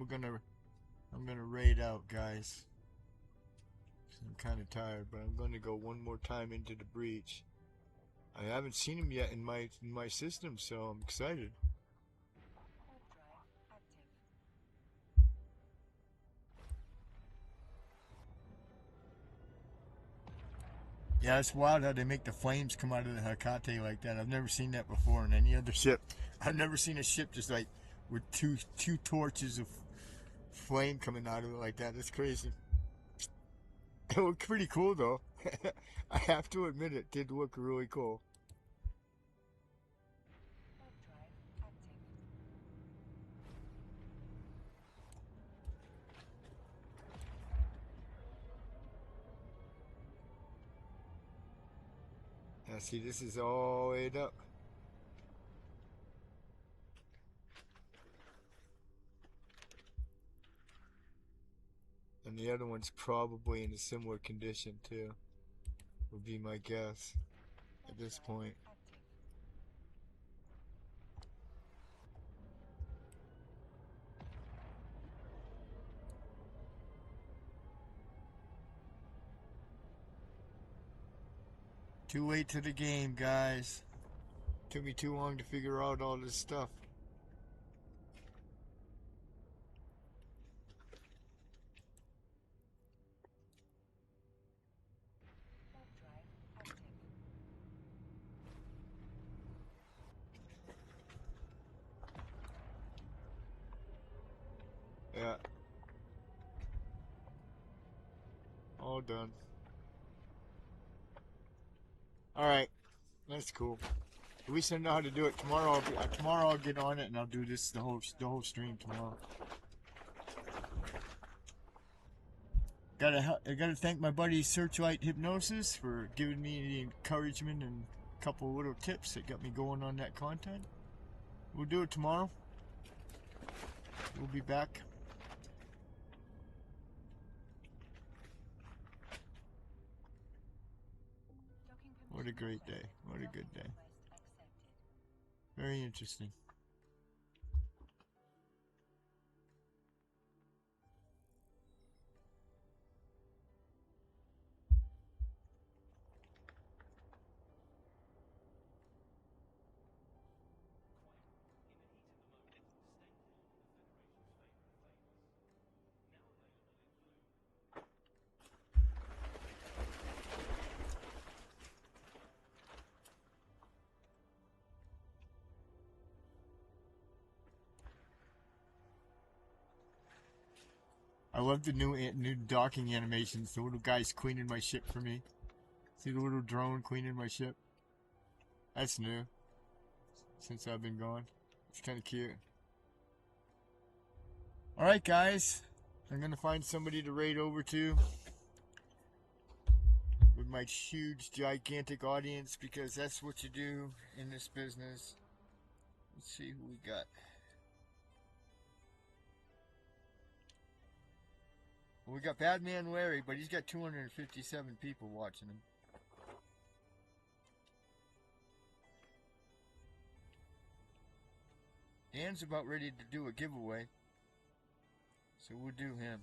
Speaker 3: I'm gonna raid out, guys. I'm kind of tired, but I'm gonna go one more time into the breach. I haven't seen him yet in my system, so I'm excited. Yeah, it's wild how they make the flames come out of the Hecate like that. I've never seen that before in any other ship. I've never seen a ship just like with two torches of flame coming out of it like that. That's crazy. It looked pretty cool though. I have to admit it did look really cool. Now see, this is all laid up. And the other one's probably in a similar condition too, would be my guess at this point. Too late to the game, guys. Took me too long to figure out all this stuff. Yeah. All done. Alright. That's cool. At least I know how to do it. Tomorrow I'll get on it and I'll do this the whole stream tomorrow. I gotta thank my buddy Searchlight Hypnosis for giving me the encouragement and a couple little tips that got me going on that content. We'll do it tomorrow. We'll be back. What a great day. What a good day. Very interesting. I love the new docking animations. The little guy's cleaning my ship for me. See the little drone cleaning my ship? That's new. Since I've been gone. It's kind of cute. Alright guys. I'm going to find somebody to raid over to. With my huge, gigantic audience. Because that's what you do in this business. Let's see who we got. We got Badman Larry, but he's got 257 people watching him. Dan's about ready to do a giveaway, so we'll do him.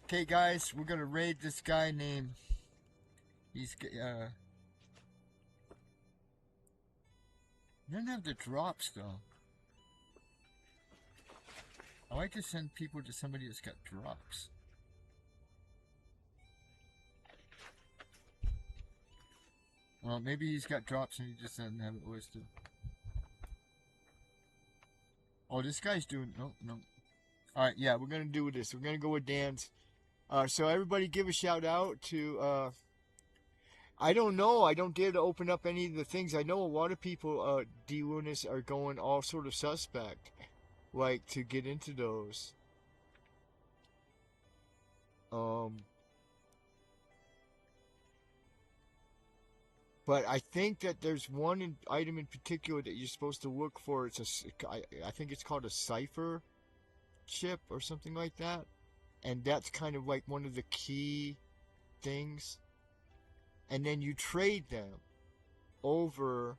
Speaker 3: Okay guys, we're gonna raid this guy named, he doesn't have the drops though. I like to send people to somebody that's got drops. Well, maybe he's got drops and he just doesn't have it listed. Oh, this guy's doing, no. Alright, yeah, we're gonna do this. We're gonna go with Dan's. So everybody give a shout out to, I don't know, I don't dare to open up any of the things. I know a lot of people, D-Lunas, are going all sort of suspect, like, to get into those. But I think that there's one item in particular that you're supposed to look for. I think it's called a cipher chip or something like that. And that's kind of like one of the key things. And then you trade them over.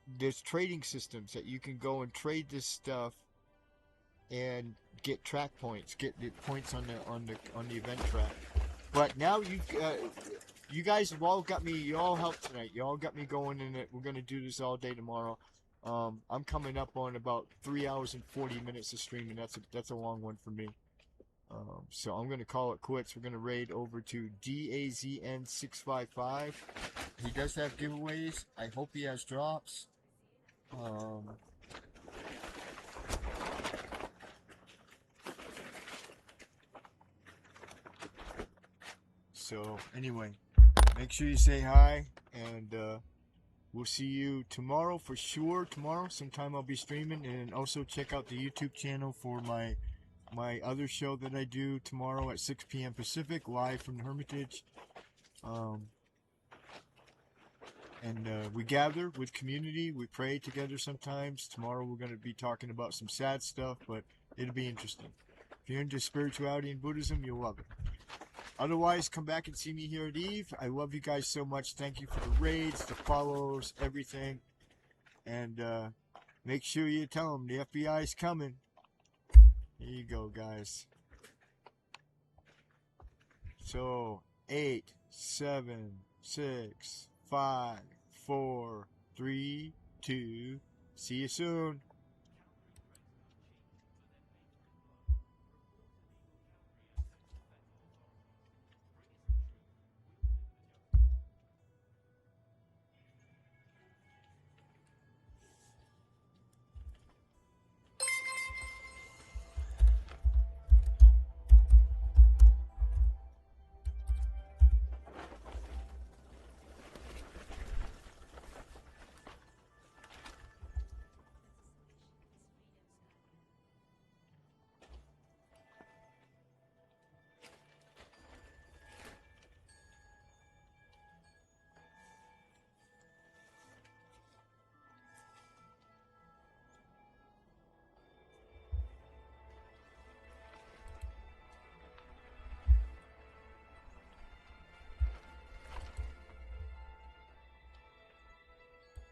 Speaker 3: There's trading systems that you can go and trade this stuff and get track points, get the points on the event track. But now you guys have all got me. You all helped tonight. You all got me going in it. We're gonna do this all day tomorrow. I'm coming up on about 3 hours and 40 minutes of streaming. That's a long one for me. So I'm gonna call it quits. We're gonna raid over to DAZN655. He does have giveaways. I hope he has drops. So anyway, make sure you say hi, and we'll see you tomorrow for sure. Tomorrow, sometime I'll be streaming, and also check out the YouTube channel for my other show that I do tomorrow at 6 p.m. Pacific, live from the Hermitage. We gather with community. We pray together sometimes. Tomorrow we're going to be talking about some sad stuff, but it'll be interesting. If you're into spirituality and Buddhism, you'll love it. Otherwise, come back and see me here at Eve. I love you guys so much. Thank you for the raids, the follows, everything. And make sure you tell them the FBI is coming. Here you go, guys. So, 8, 7, 6, 5, 4, 3, 2. See you soon.